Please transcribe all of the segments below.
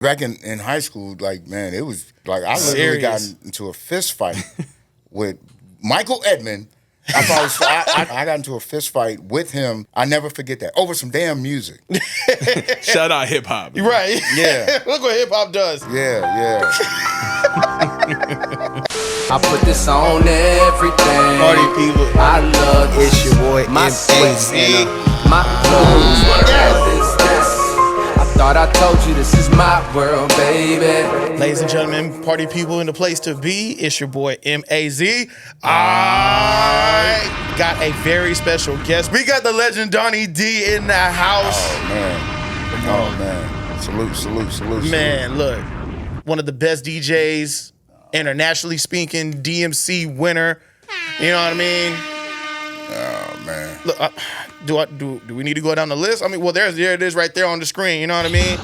Back in high school, like, man, it was like I literally got into a fist fight with Michael Edmond. I got into a fist fight with him. I never forget that. Over some damn music. Shout out hip hop. Right. Yeah. Look what hip hop does. Yeah. I put this on everything. Party people. I love this. It's your boy My sweats and my clothes. Yes. I thought I told you this is my world, baby. Ladies and gentlemen, party people in the place to be. It's your boy MAZ. I got a very special guest. We got the legend Donnie Dee in the house. Oh man. Salute. Man, look, one of the best DJs, internationally speaking, DMC winner. You know what I mean? Oh man. Look, do we need to go down the list? I mean, well, there it is right there on the screen. You know what I mean?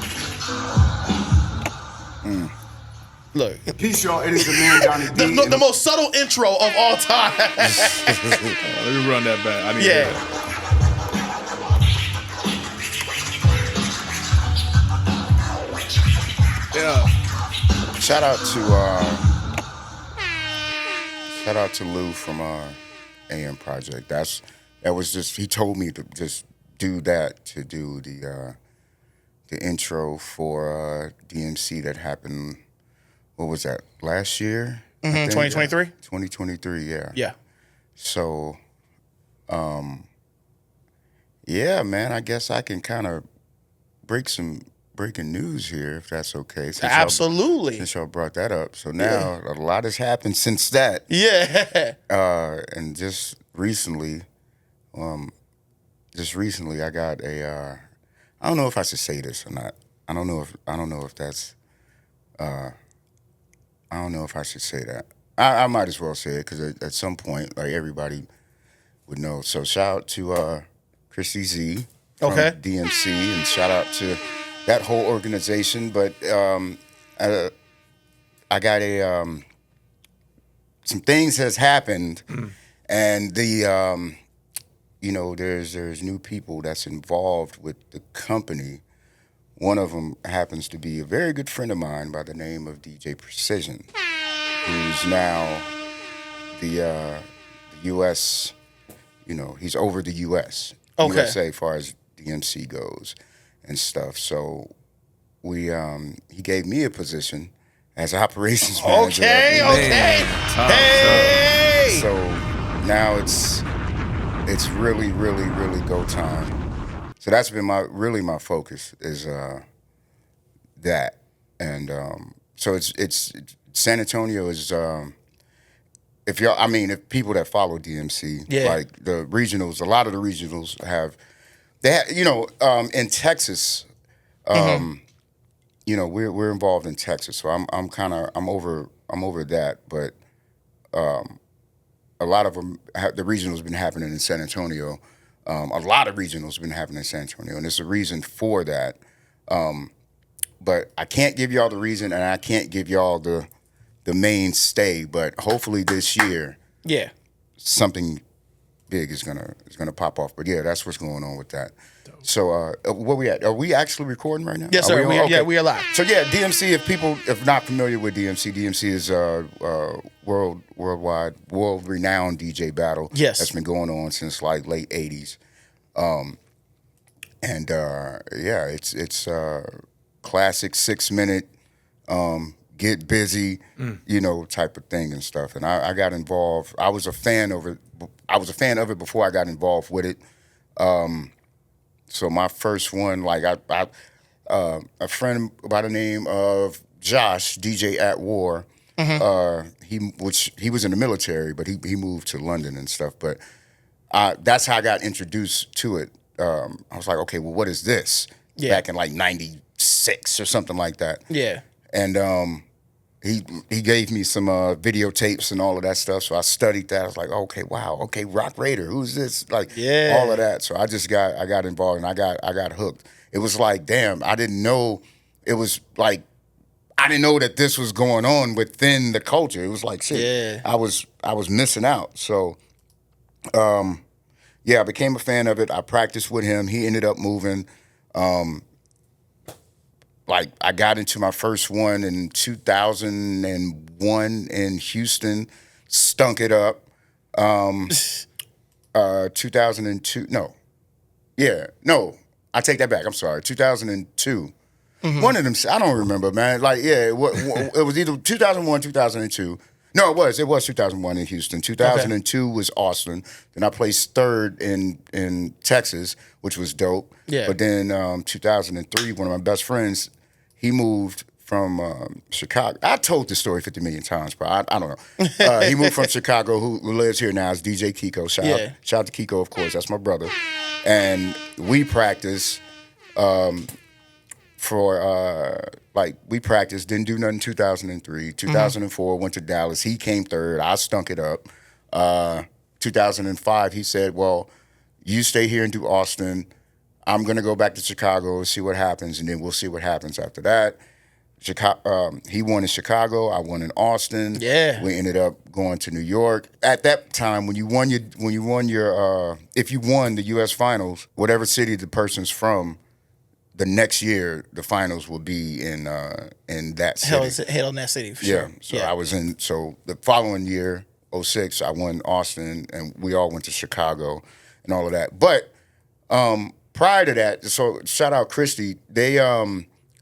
Look, Peace, y'all. It is the man, Donnie Dee. the most subtle intro of all time. Let me run that back. I need to hear that. Yeah. Shout out to Lou from AM Project. That was just, he told me to just do that, to do the intro for DMC that happened. What was that? Last year? 2023? 2023, yeah. Yeah. So, yeah, man, I guess I can kind of break some breaking news here, if that's okay. Absolutely. Since y'all brought that up. So now a lot has happened since that. Yeah. And just recently I got a, I don't know if I should say this or not. I don't know if that's, I don't know if I should say that. I might as well say it because at some point, like, everybody would know. So shout out to Chrissy Z from DMC, and shout out to that whole organization. But I got some things has happened, and the there's new people that's involved with the company. One of them happens to be a very good friend of mine by the name of DJ Precision, who's now the U.S., he's over the U.S., USA as far as DMC goes and stuff. So he gave me a position as operations manager. Okay. Hey! So now it's really, really, really go time. So that's been my focus is that, and so it's San Antonio is if people that follow DMC, like the regionals, a lot of the regionals in Texas, we're involved in Texas, so I'm over that, but a lot of them, the regionals been happening in San Antonio. A lot of regionals have been happening in San Antonio, and there's a reason for that. But I can't give y'all the reason, and I can't give y'all the mainstay. But hopefully this year, something big is gonna pop off. But yeah, that's what's going on with that. Dope. So where we at? Are we actually recording right now? Yes, sir. We are live. So yeah, DMC. If people not familiar with DMC is worldwide, world-renowned DJ battle. Yes, that's been going on since like late '80s, it's classic 6-minute, get busy, type of thing and stuff. And I got involved. I was a fan of it before I got involved with it. So my first one, like a friend by the name of Josh, DJ at War. He was in the military, but he moved to London and stuff. But that's how I got introduced to it. I was like, okay, well, what is this? Back in like '96 or something like that. Yeah. And he gave me some videotapes and all of that stuff. So I studied that. I was like, okay, wow, okay, Rock Raider, who's this? Like, all of that. So I got involved, and I got hooked. It was like, damn, I didn't know. It was like, I didn't know that this was going on within the culture. It was like, shit, I was missing out. So, I became a fan of it. I practiced with him. He ended up moving. like I got into my first one in 2001 in Houston, stunk it up. 2002, I take that back. I'm sorry, 2002. One of them, I don't remember, man. Like, yeah, it was either 2001, 2002. No, it was 2001 in Houston. 2002 was Austin. Then I placed third in Texas, which was dope. Yeah. But then 2003, one of my best friends, he moved from Chicago. I told this story 50 million times, but I don't know. He moved from Chicago, who lives here now, is DJ Kiko. Shout out to Kiko, of course. That's my brother. And we practice we practiced, didn't do nothing 2003. 2004, went to Dallas. He came third. I stunk it up. 2005, he said, well, you stay here and do Austin. I'm going to go back to Chicago, see what happens, and then we'll see what happens after that. He won in Chicago. I won in Austin. Yeah. We ended up going to New York. At that time, if you won the U.S. finals, whatever city the person's from, the next year the finals will be in that city. Hell in that city for sure. So I was in. So the following year, 2006, I won Austin, and we all went to Chicago and all of that. But prior to that, so shout out Christy.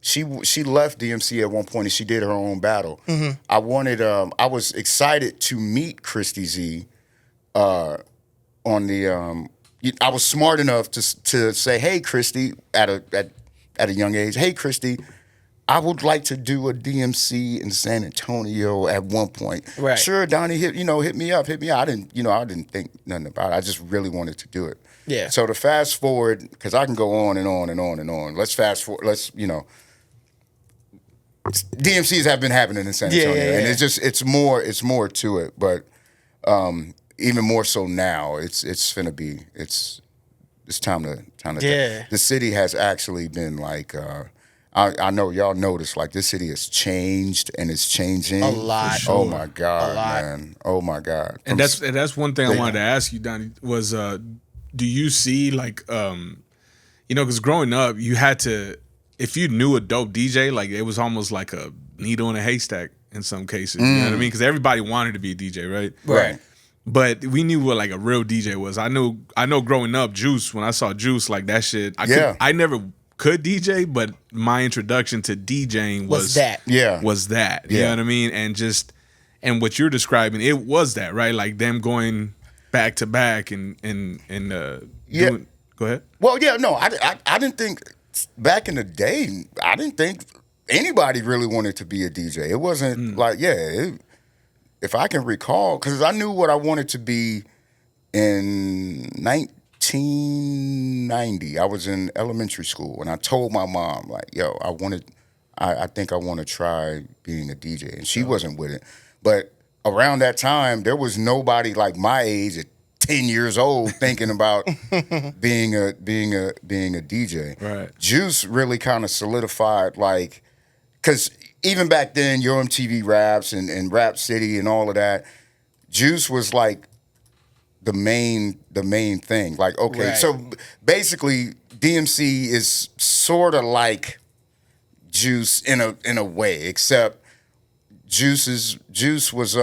She left DMC at one point and she did her own battle. I was excited to meet Christy Z on the. I was smart enough to say, "Hey, Christy," at a young age. "Hey, Christy, I would like to do a DMC in San Antonio at one point." Right. Sure, Donnie, hit me up. I didn't think nothing about it. I just really wanted to do it. Yeah. So to fast forward, because I can go on and on and on and on. Let's fast forward. DMCs have been happening in San Antonio, and it's more to it. But even more so now, it's time to. Yeah. The city has actually been like. I know y'all noticed, like, this city has changed and it's changing a lot. Oh my God, man! Oh my God! And that's one thing I wanted to ask you, Donnie, was do you see like because growing up you had to, if you knew a dope DJ, like it was almost like a needle in a haystack in some cases. You know what I mean? Because everybody wanted to be a DJ, right? Right. But we knew what like a real DJ was. I know growing up, Juice, when I saw Juice, like that shit, I never could DJ, but my introduction to DJing was that. Yeah. Was that. You know what I mean? And what you're describing, it was that, right? Like them going back to back and doing, go ahead. Well, yeah, no, I didn't think back in the day, I didn't think anybody really wanted to be a DJ. It wasn't if I can recall, because I knew what I wanted to be in 1990. I was in elementary school, and I told my mom, like, yo, I think I want to try being a DJ. And she wasn't with it. But around that time, there was nobody like my age at 10 years old thinking about being a DJ. Right. Juice really kind of solidified, like, because even back then, Your MTV Raps and Rap City and all of that, Juice was like the main thing. Like, okay, so basically DMC is sort of like Juice in a way, except Juice was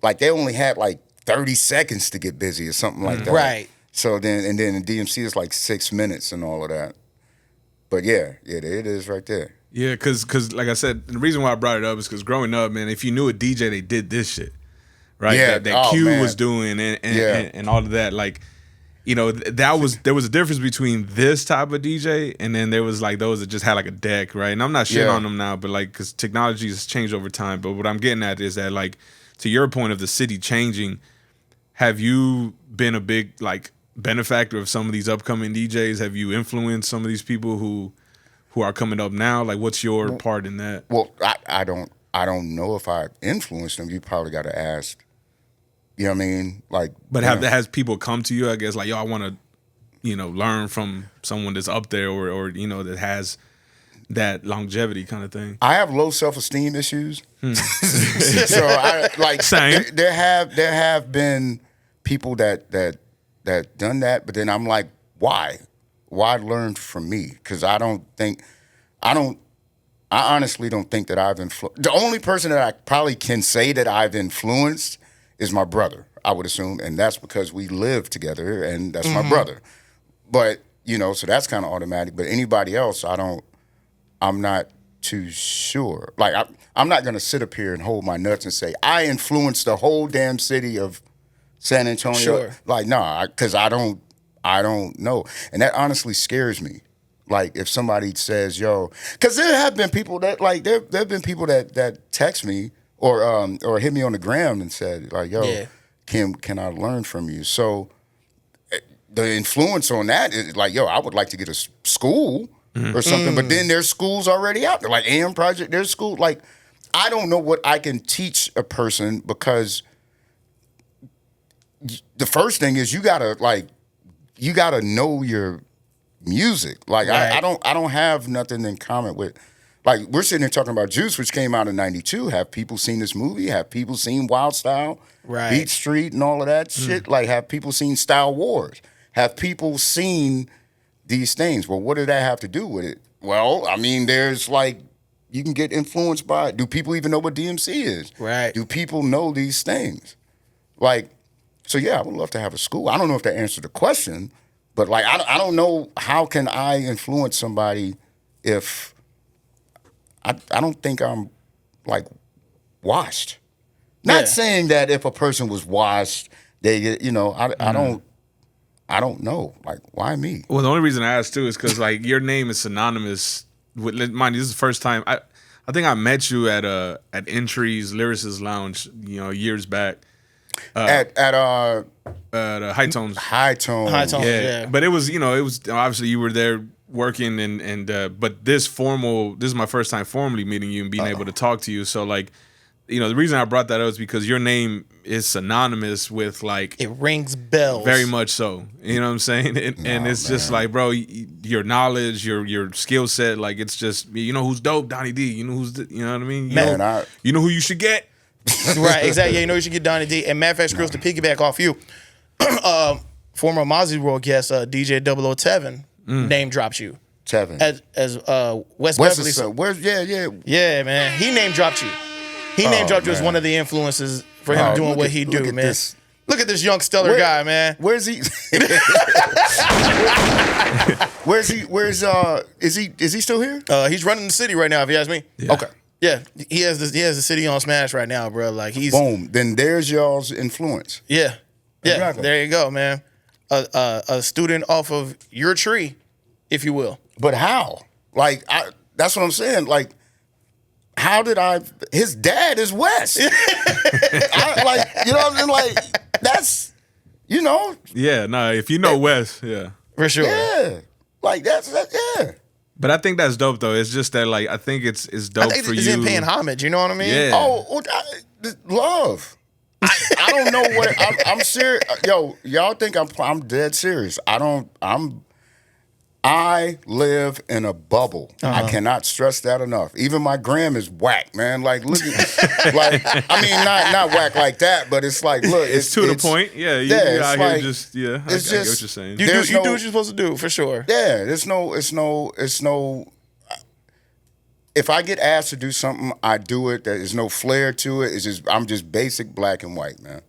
like they only had like 30 seconds to get busy or something like that. Right. So then in DMC is like 6 minutes and all of that. But yeah, it is right there. Yeah, because like I said, the reason why I brought it up is because growing up, man, if you knew a DJ, they did this shit, right? Yeah, that Q was doing and all of that. Like, there was a difference between this type of DJ and then there was like those that just had like a deck, right? And I'm not shitting on them now, but like, because technology has changed over time. But what I'm getting at is that, like, to your point of the city changing, have you been a big like benefactor of some of these upcoming DJs? Have you influenced some of these people who are coming up now? Like, what's your part in that? Well, I don't know if I influenced them. You probably got to ask. You know what I mean? Like, but has people come to you? I guess like, yo, I want to, learn from someone that's up there or that has that longevity kind of thing. I have low self-esteem issues, so I like. Same. There have been people that done that, but then I'm like, why? learn from me? Because I honestly don't think that I've influenced. The only person that I probably can say that I've influenced is my brother, I would assume, and that's because we live together, and that's my brother. But, you know, so that's kind of automatic. But anybody else, I'm not too sure. Like, I'm not going to sit up here and hold my nuts and say, I influenced the whole damn city of San Antonio. Sure. Like, nah, because I don't know. And that honestly scares me. Like, if somebody says, yo, because there have been people that, like, there have been people that text me or hit me on the gram and said, like, yo, can I learn from you? So the influence on that is like, yo, I would like to get a school or something, but then there's schools already out there, like AM Project, there's school. Like, I don't know what I can teach a person, because the first thing is you gotta know your music. Like, right. I don't have nothing in common with, like, we're sitting here talking about Juice, which came out in '92. Have people seen this movie? Have people seen Wild Style, right. Beat Street, and all of that shit? Like, have people seen Style Wars? Have people seen these things? Well, what did that have to do with it? Well, I mean, there's like, you can get influenced by it. Do people even know what DMC is? Right. Do people know these things? Like, so yeah, I would love to have a school. I don't know if that answered the question, but like, I don't know, how can I influence somebody if I don't think I'm like washed. Not saying that if a person was washed, they get, you know, I don't know. Like, why me? Well, the only reason I asked too is because like your name is synonymous with. Mind you, this is the first time I think I met you at Entry's Lyricist Lounge, you know, years back. At High Tones. High Tones. Yeah. But it was, you know, it was obviously you were there working and but this is my first time formally meeting you and being able to talk to you. So like, you know, the reason I brought that up is because your name is synonymous with like, it rings bells. Very much so. You know what I'm saying? And it's just like, bro, your knowledge, your skill set, like, it's just, you know who's dope? Donnie Dee. You know you know what I mean? You know who you should get? Right, exactly. Yeah, you know you should get Donnie Dee. And matter of fact, Skrills, to piggyback off you, former MAZI'S WORLD guest DJ 007 name drops you. Tevin. As West Beverly. Where's Yeah, man. He name dropped you. He name dropped you as one of the influences for him doing what he do, man. Look at this young stellar guy, man. Where's he? Is he still here? He's running the city right now, if you ask me. Yeah. Okay. Yeah, he has the city on smash right now, bro. Like, he's boom. Then there's y'all's influence. Yeah. Exactly. There you go, man. A student off of your tree, if you will. But how? Like, that's what I'm saying. Like, how did his dad is Wes. Like, you know what I mean? Like, that's, you know. Yeah, no, if you know Wes, yeah. For sure. Yeah. Like, that's yeah. But I think that's dope, though. It's just that, like, I think it's dope for you. He's in paying homage, you know what I mean? Yeah. Oh, love. I don't know what I'm serious. Yo, y'all think I'm dead serious. I live in a bubble. I cannot stress that enough. Even my gram is whack, man. Like, look at, like, I mean, not whack like that, but it's like, look, it's to the point. Yeah, you're out here just, I get what you're saying. You do what you're supposed to do, for sure. Yeah, it's no. If I get asked to do something, I do it. There's no flair to it. It's just, I'm just basic black and white, man.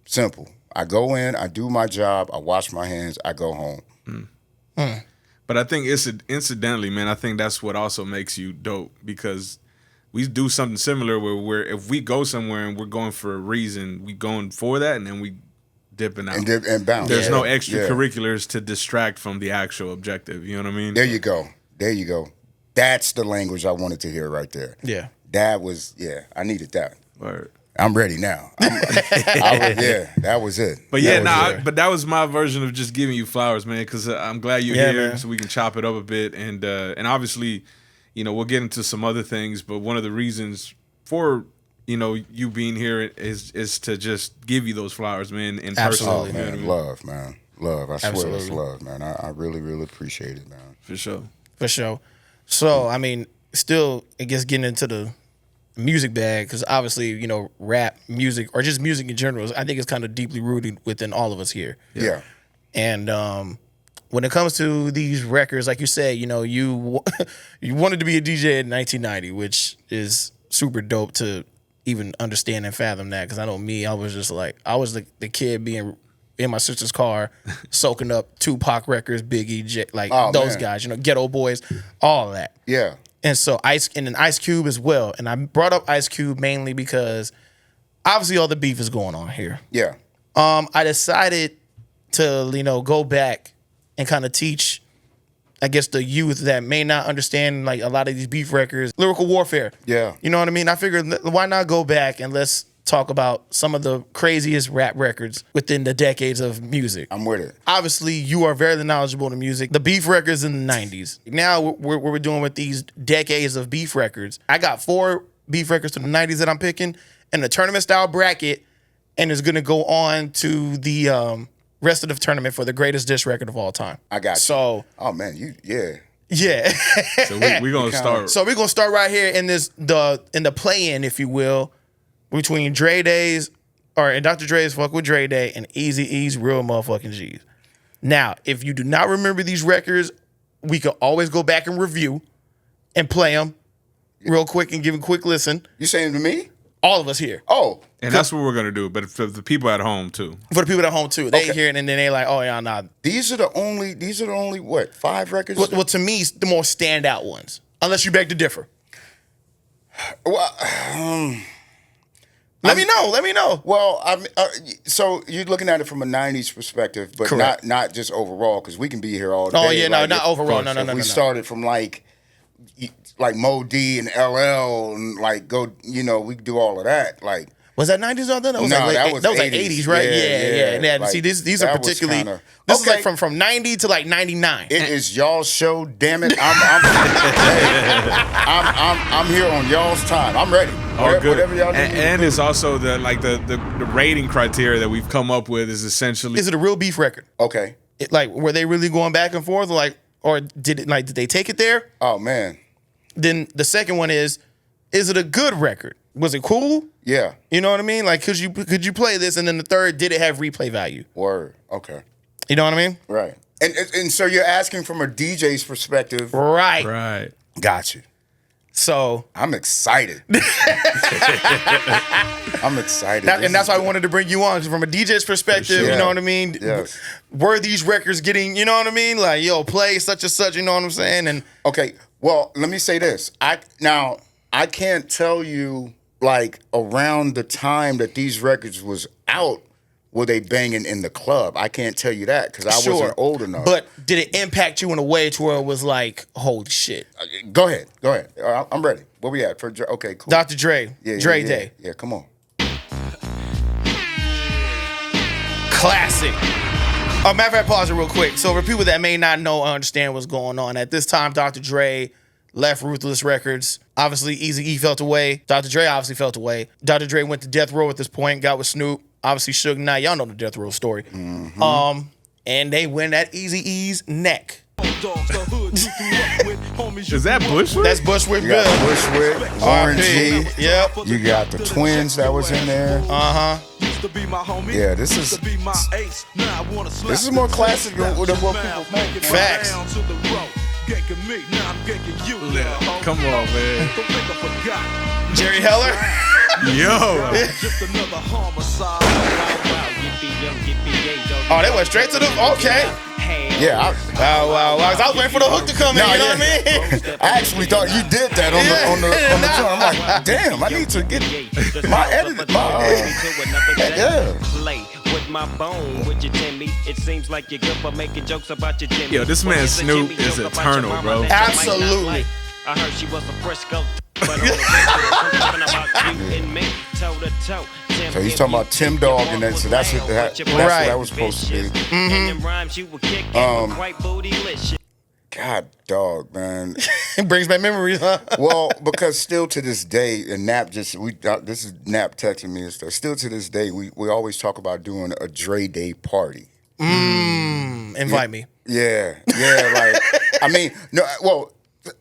Simple. I go in, I do my job, I wash my hands, I go home. But I think incidentally, man, I think that's what also makes you dope, because we do something similar where if we go somewhere and we're going for a reason, we going for that, and then we dipping out and bounce. There's no extracurriculars to distract from the actual objective. You know what I mean? There you go. That's the language I wanted to hear right there. Yeah. That was, I needed that. Word. I'm ready now. That was it. But but that was my version of just giving you flowers, man, because I'm glad you're here, man. So we can chop it up a bit. And obviously, you know, we'll get into some other things, but one of the reasons for, you know, you being here is to just give you those flowers, man, in person. Oh, man, love, man. Love. I swear it's love, man. I really, really appreciate it, man. For sure. For sure. So, I mean, still, I guess getting into the music bag, because obviously, you know, rap music or just music in general, I think it's kind of deeply rooted within all of us here. Yeah. And when it comes to these records, like you said, you know, you wanted to be a DJ in 1990, which is super dope to even understand and fathom that. Because I know me, I was just like, I was the kid being in my sister's car, soaking up Tupac records, Biggie, those guys, you know, Ghetto Boys, all of that. Yeah. And so Ice Cube as well. And I brought up Ice Cube mainly because obviously all the beef is going on here. Yeah. I decided to, you know, go back and kind of teach, I guess, the youth that may not understand like a lot of these beef records, lyrical warfare. Yeah. You know what I mean? I figured, why not go back and let's talk about some of the craziest rap records within the decades of music. I'm with it. Obviously, you are very knowledgeable in music. The beef records in the 90s. Now, what we're doing with these decades of beef records, I got 4 beef records to the 90s that I'm picking in the tournament style bracket, and it's going to go on to the rest of the tournament for the greatest diss record of all time. I got you. So, oh man, yeah. So we're gonna start. So we're gonna start right here in the play-in, if you will, between and Dr. Dre's Fuck with Dre Day and Eazy-E's Real Motherfucking G's. Now, if you do not remember these records, we could always go back and review and play them real quick and give a quick listen. You saying to me? All of us here. Oh. And that's what we're going to do, but for the people at home, too. For the people at home, too. They hear it, and then they like, oh, yeah, nah. These are the only, what, 5 records? Well, to me, the more standout ones. Unless you beg to differ. Well, Let me know. Well, so you're looking at it from a 90s perspective, but not just overall, because we can be here all day. Oh, yeah, not overall. No. We started from like Mo D and LL and like go, you know, we could do all of that. Like, was that 90s or that? That was like 80s, right? Yeah. Like, see, these are particularly. This is like from 90 to like 99. It is y'all's show, damn it! I'm here on y'all's time. I'm ready. Whatever y'all need. And it's also the rating criteria that we've come up with is essentially. Is it a real beef record? Okay. Were they really going back and forth, or did they take it there? Oh man. Then the second one is it a good record? Was it cool? Yeah. You know what I mean? Like, could you play this? And then the third, did it have replay value? Word. Okay. You know what I mean? Right. And so you're asking from a DJ's perspective. Right. Got you. So I'm excited. I'm excited. And that's why I wanted to bring you on. From a DJ's perspective, you know what I mean? Yes. Were these records getting, you know what I mean? Like, yo, play such and such, you know what I'm saying? And okay, well, let me say this. I can't tell you like around the time that these records was out, were they banging in the club? I can't tell you that because I wasn't old enough. But did it impact you in a way to where it was like, holy shit? Go ahead. I'm ready. Where we at? Okay, cool. Dr. Dre. Dre Day. Yeah, come on. Classic. Matter of fact, pause it real quick. So for people that may not know or understand what's going on, at this time, Dr. Dre left Ruthless Records. Obviously, Eazy-E felt away. Dr. Dre obviously felt away. Dr. Dre went to Death Row at this point, got with Snoop. Obviously, Suge Knight. Y'all know the Death Row story. Mm-hmm. And they went at Eazy-E's neck. Is that Bushwick? That's Bushwick. You got Bushwick, Warren G. Yep. You got the twins that was in there. Yeah, this is more classic than what people make. Facts. Come on, man. Jerry Heller. Yo. Oh, they went straight to the. Okay. Yeah. Wow. I was waiting for the hook to come in. You know what I mean? I actually thought you did that on the joint. I'm like, damn, I need to get my edit. Yo, this man Snoop is eternal, bro. Absolutely. I heard she was a Frisco, but on the way I'm talking about you and me, toe to toe. So he's talking about Tim Dog, and then so that's what that was supposed to be. God, dog, man. It brings back memories, huh? Well, because still to this day, and Nap this is Nap texting me and stuff. Still to this day, we always talk about doing a Dre Day party. Invite me. Yeah, like I mean, no, well,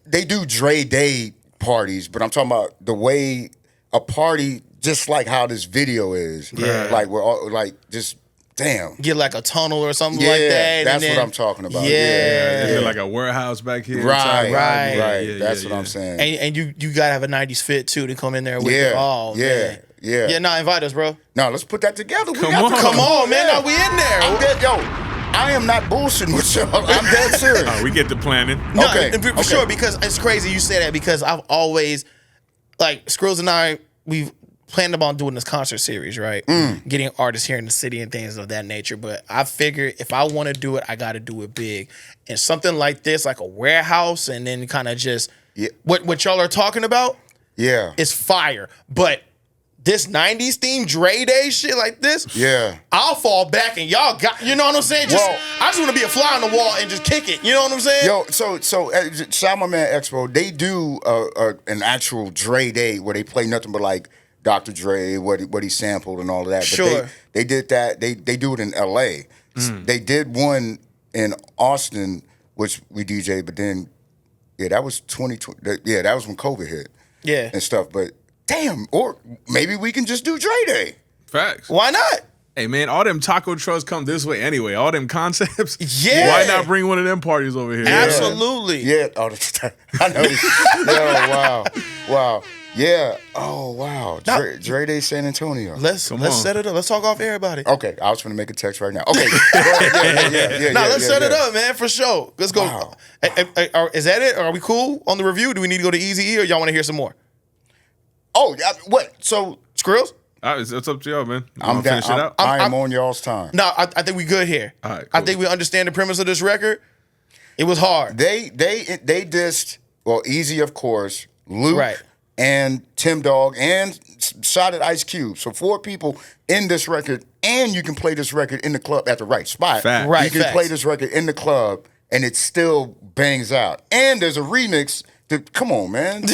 they do Dre Day parties, but I'm talking about the way a party, just like how this video is. Yeah. Like we're all like just get like a tunnel or something like that. That's what I'm talking about. Is it like a warehouse back here? Right. Right. That's what I'm saying. And you gotta have a 90s fit too to come in there with it. Oh, man. Yeah, nah, invite us, bro. No, let's put that together. Come on, man. Now we in there. I'm dead, yo. I am not bullshitting with y'all. I'm dead serious. We get the planning. No, for sure, because it's crazy you say that, because I've always, like, Skrills and I, we've planned about doing this concert series, right? Getting artists here in the city and things of that nature. But I figured if I want to do it, I got to do it big. And something like this, like a warehouse, and then kind of just what y'all are talking about, is fire. But this 90s theme Dre Day shit like this, I'll fall back and y'all got, you know what I'm saying? I just want to be a fly on the wall and just kick it. You know what I'm saying? Yo, so shout my man Expo. They do an actual Dre Day where they play nothing but like Dr. Dre, what he sampled and all of that. But sure. They did that. They do it in L.A. They did one in Austin, which we DJ, but then, that was 2020. Yeah, that was when COVID hit. Yeah. And stuff. But damn, or maybe we can just do Dre Day. Facts. Why not? Hey, man, all them taco trucks come this way anyway. All them concepts. Yeah. Why not bring one of them parties over here? Absolutely. Yeah. All the time. I know. Wow. Yeah. Oh, wow. Dre Day San Antonio. Let's set it up. Let's talk off air about it. Okay. I was going to make a text right now. Okay. Yeah. Let's set it up, man, for sure. Let's go. Wow. Is that it? Are we cool on the review? Do we need to go to Eazy-E, or y'all want to hear some more? Oh, what? So, Skrills? It's up to y'all, man. I'm down. Finish it out? I am on y'all's time. No, I think we good here. All right, cool. I think we understand the premise of this record. It was hard. They dissed, well, Easy, of course, Luke, right, and Tim Dog, and shot at Ice Cube. So 4 people in this record, and you can play this record in the club at the right spot. Fact. Right, you can play this record in the club, and it still bangs out. And there's a remix. Come on, man.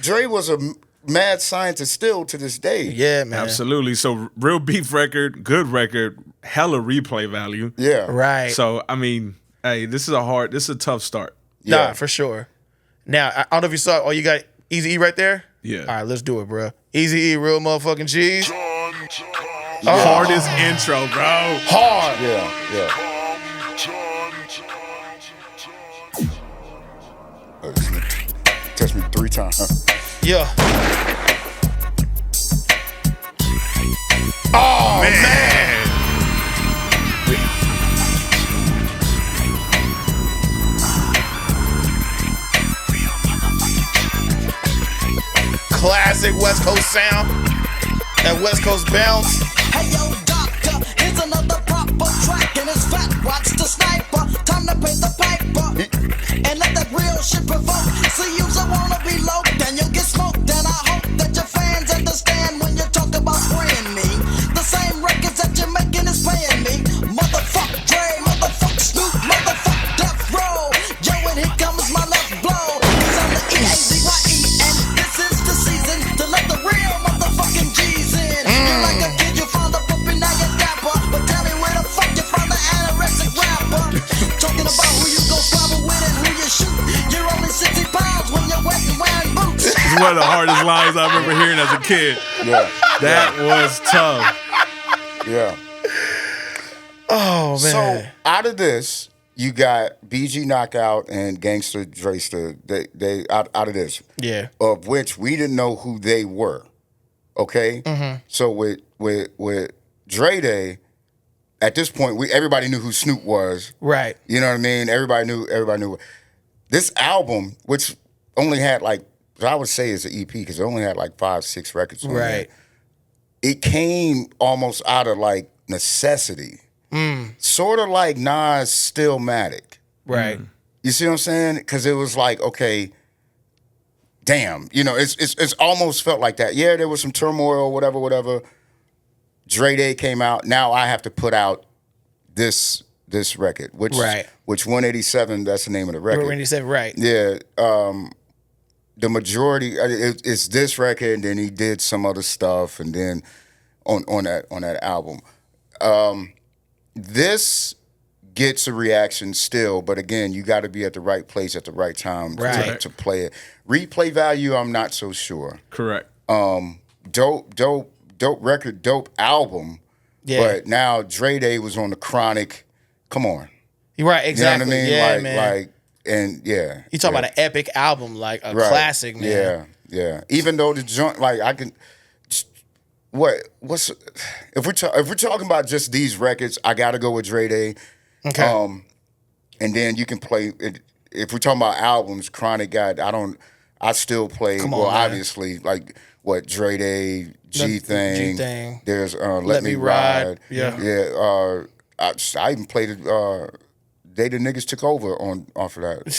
Dre was a mad scientist still to this day. Yeah, man. Absolutely. So real beef record, good record, hella replay value. Yeah. Right. So, I mean, hey, this is a tough start. Yeah, nah, for sure. Now, I don't know if you saw, you got Eazy-E right there? Yeah. All right, let's do it, bro. Eazy-E, real motherfucking G's. Hardest intro, bro. Hard. Yeah. Touch me 3 times. Yeah. Oh, man. Classic West Coast sound. That West Coast bounce. Hey, yo, doctor, here's another proper track, and it's fat. Watch the sniper. Time to pay the piper. And let that real shit provoke. See, you's a wanna be low, then you'll get smoked. And I hope that your fans understand when you talk about spraying me. The same records that you're making is paying me. Motherfuck Dre, motherfuck Snoop, motherfuck Death Row. Yo, and here comes my left blow. Cause I'm the EAZYE, and this is the season to let the real motherfucking G's in. You're like a kid, you found a puppy, now you're dapper. But tell me where the fuck you found the anorexic rapper. Talking about who you go squabble with and who you shoot. You're only 60 pounds when you're wet and wearing boots. This is one of the hardest lines I remember hearing as a kid. Yeah. That was tough. Yeah. Oh, man. So out of this, you got BG Knockout and Gangsta Drayster. They out of this. Yeah. Of which we didn't know who they were. Okay? Mm-hmm. So with Dre Day, at this point, everybody knew who Snoop was. Right. You know what I mean? Everybody knew. This album, which only had like, I would say is an EP because it only had like 5-6 records on Right. It came almost out of like necessity. Sort of like Nas Stillmatic. Right. You see what I'm saying? Because it was like, okay, damn. You know, it's almost felt like that. Yeah, there was some turmoil, whatever. Dre Day came out. Now I have to put out this record, which 187, that's the name of the record. 187, right. Yeah. The majority, it's this record, and then he did some other stuff, and then on that album. This gets a reaction still, but again, you got to be at the right place at the right time to play it. Replay value, I'm not so sure. Correct. Dope record, dope album, But now Dre Day was on the Chronic. Come on. You're right, exactly. You know what I mean? Yeah, like, man. And yeah. You talk about an epic album, like a classic, man. Yeah. Even though the joint, like I can, what's if we're talking about just these records, I gotta go with Dre Day. Okay. And then you can play if we're talking about albums. Chronic got I still play. Obviously like what Dre Day, G Thing. There's Let Me Ride. Yeah. I even played it. They the niggas took over off of that.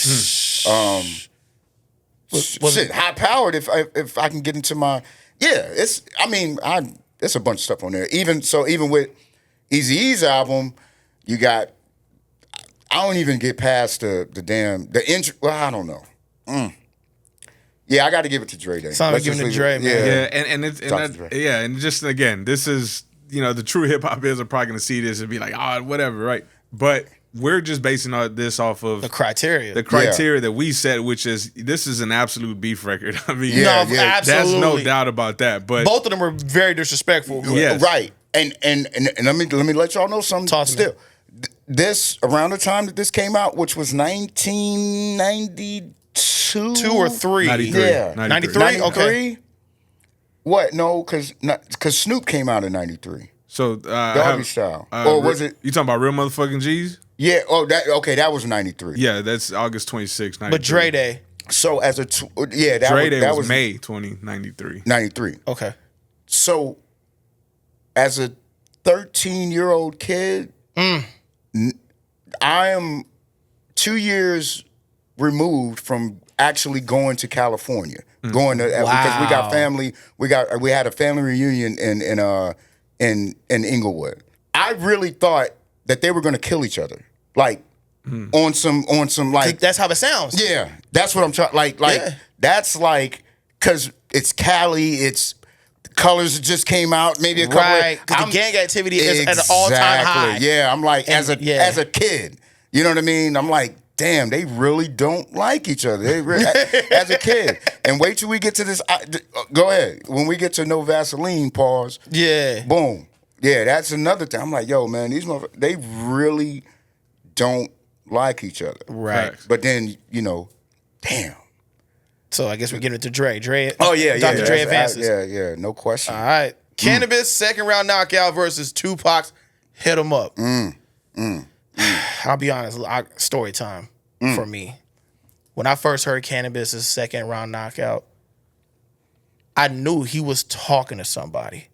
Shit, high powered. If I can get into my it's a bunch of stuff on there. Even with Eazy-E's album, you got. I don't even get past the intro. Well, I don't know. Yeah, I got to give it to Dre Day. Sound like giving it to Dre, man. Yeah, and just again, this is the true hip hop is are probably gonna see this and be like, whatever, right? But we're just basing this off of the criteria that we set, which is this is an absolute beef record. I mean, absolutely. There's no doubt about that. But both of them were very disrespectful. Yes. Right. And let me let y'all know something. Still, this around the time that this came out, which was 1992, 2 or 3, 93. Yeah, 93. Okay. What? No, because Snoop came out in 93. So Doggy Style, or was it? You talking about Real Motherfucking G's? Yeah. Oh, that was 93. Yeah, that's August 26, 93. But Dre Day. So as a Dre Day was May 93. 93. Okay. So as a 13-year-old kid, I am 2 years removed from actually going to California, going to because we got family. We had a family reunion in Inglewood. I really thought that they were going to kill each other, like on some like. That's how it sounds. Yeah, that's what I'm trying. Like that's like because it's Cali. It's Colors just came out. Maybe a couple. Right, because the gang activity is at an all-time high. Yeah, I'm like as a kid, you know what I mean. I'm like, damn, they really don't like each other. They really, as a kid. And wait till we get to this. Go ahead. When we get to No Vaseline, pause. Yeah. Boom. Yeah, that's another thing. I'm like, yo, man, these motherfuckers, they really don't like each other. Right. But then, damn. So I guess we're getting it to Dre. Oh, yeah, Dr. Dre advances. Yeah, no question. All right. Cannabis, second round knockout versus Tupac's Hit 'Em Up. I'll be honest, story time for me. When I first heard Cannabis' second round knockout, I knew he was talking to somebody,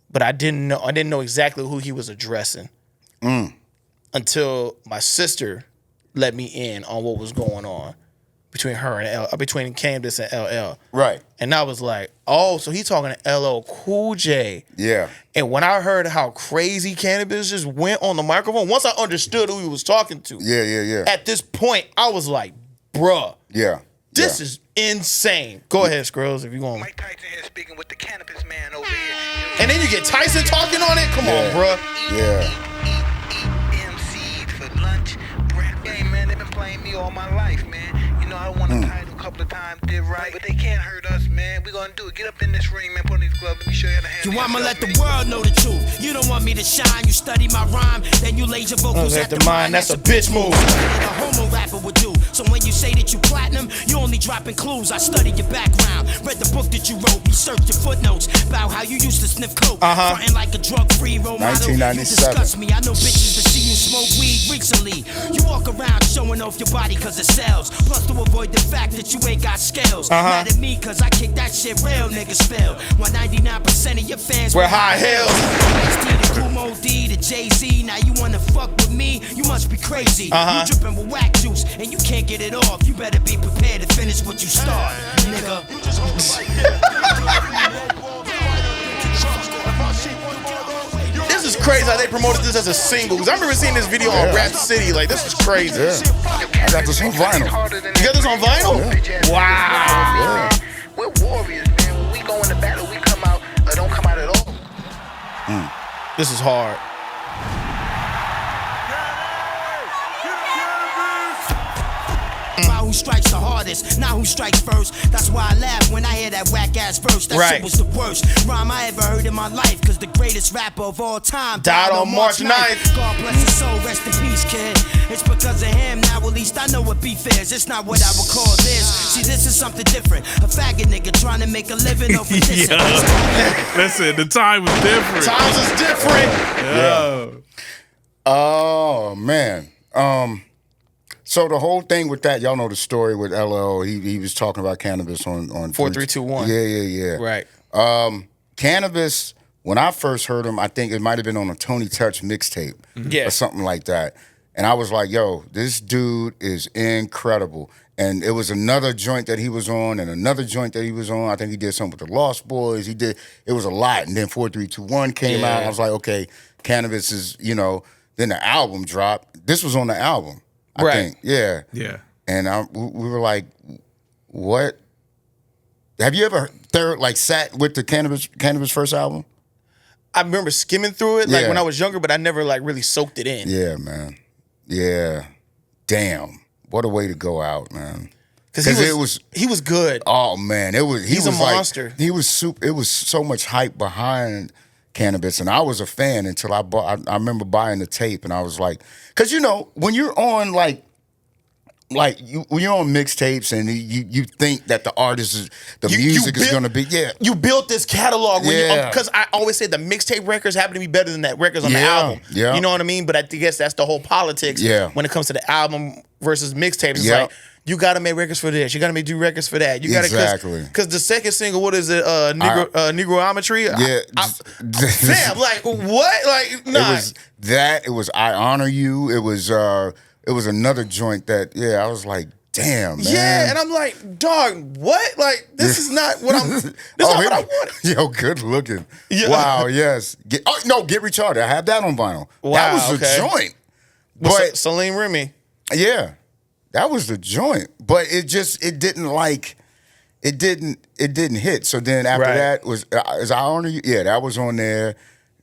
but I didn't know exactly who he was addressing until my sister let me in on what was going on between her and between Cannabis and LL. Right. And I was like, oh, so he talking to LL Cool J. Yeah. And when I heard how crazy Cannabis just went on the microphone, once I understood who he was talking to. Yeah. At this point, I was like, bruh. Yeah. This is insane. Go ahead, Skrills, if you want. Mike Tyson here speaking with the Cannabis man over here. And then you get Tyson talking on it? Come on, bruh. Yeah. MC for lunch. Hey, man, they've been playing me all my life, man. I won a title a couple of times, did right, but they can't hurt us, man. We gonna do it. Get up in this ring, man. Put on these gloves. Let me show you how to handle it. You want me to let the world know the truth. You don't want me to shine. You study my rhyme, then you laser vocals at the mind. That's a bitch move. A homo rapper would do. So when you say that you platinum, you only dropping clues. I studied your background, read the book that you wrote, researched your footnotes about how you used to sniff coke, fronting like a drug-free role model. You disgust me. I know bitches that see you smoke weed recently. You walk around showing off your body cause it sells. Plus to avoid the fact that you ain't got scales. Mad at me cause I kick that shit real niggas fail. 99% of your fans we're high heels. XD to Kumo D to Jay-Z. Now you wanna fuck with me? You must be crazy. You dripping with whack juice and you can't get it off. You better be prepared to finish what you start, nigga. This is crazy how they promoted this as a single. Because I remember seeing this video on Rap City. Like, this is crazy. Yeah. I got this on vinyl. You got this on vinyl? Yeah. Wow. We're warriors, man. When we go into battle, we come out or don't come out at all. This is hard. About who strikes the hardest, not who strikes first. That's why I laugh when I hear that whack ass verse. That shit was the worst rhyme I ever heard in my life. Cause the greatest rapper of all time died on March 9th. God bless his soul, rest in peace, kid. It's because of him, now at least I know what beef is. It's not what I would call this. See, this is something different. A faggot nigga trying to make a living off of this. Listen, the time was different. Times is different. Yeah. Oh, man. So the whole thing with that, y'all know the story with LL. He was talking about cannabis on 4321. Yeah. Right. Cannabis, when I first heard him, I think it might have been on a Tony Touch mixtape or something like that. And I was like, yo, this dude is incredible. And it was another joint that he was on and another joint that he was on. I think he did something with the Lost Boys. It was a lot. And then 4321 came out. I was like, okay, cannabis is, then the album dropped. This was on the album. I think. Yeah. And we were like, what? Have you ever sat with the Cannabis first album? I remember skimming through it when I was younger, but I never really soaked it in. Yeah, man. Yeah. Damn. What a way to go out, man. Because he was good. Oh man, he's a monster. It was so much hype behind Cannabis, and I was a fan until I remember buying the tape, and I was like, because when you're on when you're on mixtapes and you think that the artist music is gonna be you built this catalog because I always say the mixtape records happen to be better than that records on the album. You know what I mean? But I guess that's the whole politics when it comes to the album versus mixtapes. It's like you gotta make records for this, you gotta do records for that. You gotta because the second single, what is it? Negrometry. Damn, what? Nah. It was I Honor You. It was another joint that I was like, damn, man. Yeah, and I'm like, dog, what? This is not what I'm. This is not what I want. Yo, good looking. Yeah. Wow. Yes. Get Retarded. I have that on vinyl. Wow, that was the joint. But Salim Remy. Yeah, that was the joint. But it didn't hit. So then after that was I Honor You. Yeah, that was on there.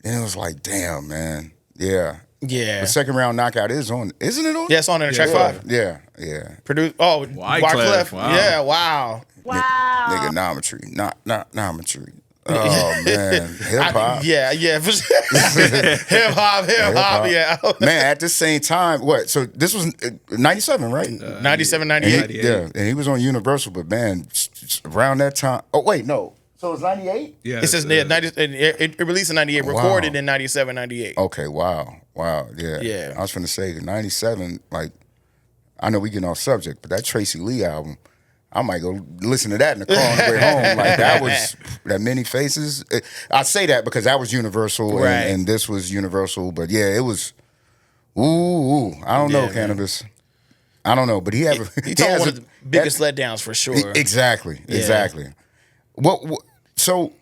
And it was like, damn, man. Yeah. Yeah. The second round knockout is on. Isn't it on? Yeah, it's on there, track 5. Yeah. Produced. Oh, Wyclef. Wow. Yeah, wow. Nigga, Nometry. Not Nometry. Oh, man. Hip-hop. Yeah. Hip-hop, yeah. Man, at the same time, what? So this was 97, right? 97, 98. Yeah, and he was on Universal, but man, around that time. Oh, wait, no. So it's 98? Yeah. It says 90, it released in 98, recorded in 97, 98. Okay, wow, yeah. I was finna say, 97, I know we getting off subject, but that Tracy Lee album, I might go listen to that in the car on the way home. That was, that Many Faces. I say that because that was Universal and this was Universal, but yeah, it was, I don't know, Cannabis. I don't know, but he told one of the biggest letdowns for sure. Exactly. What? So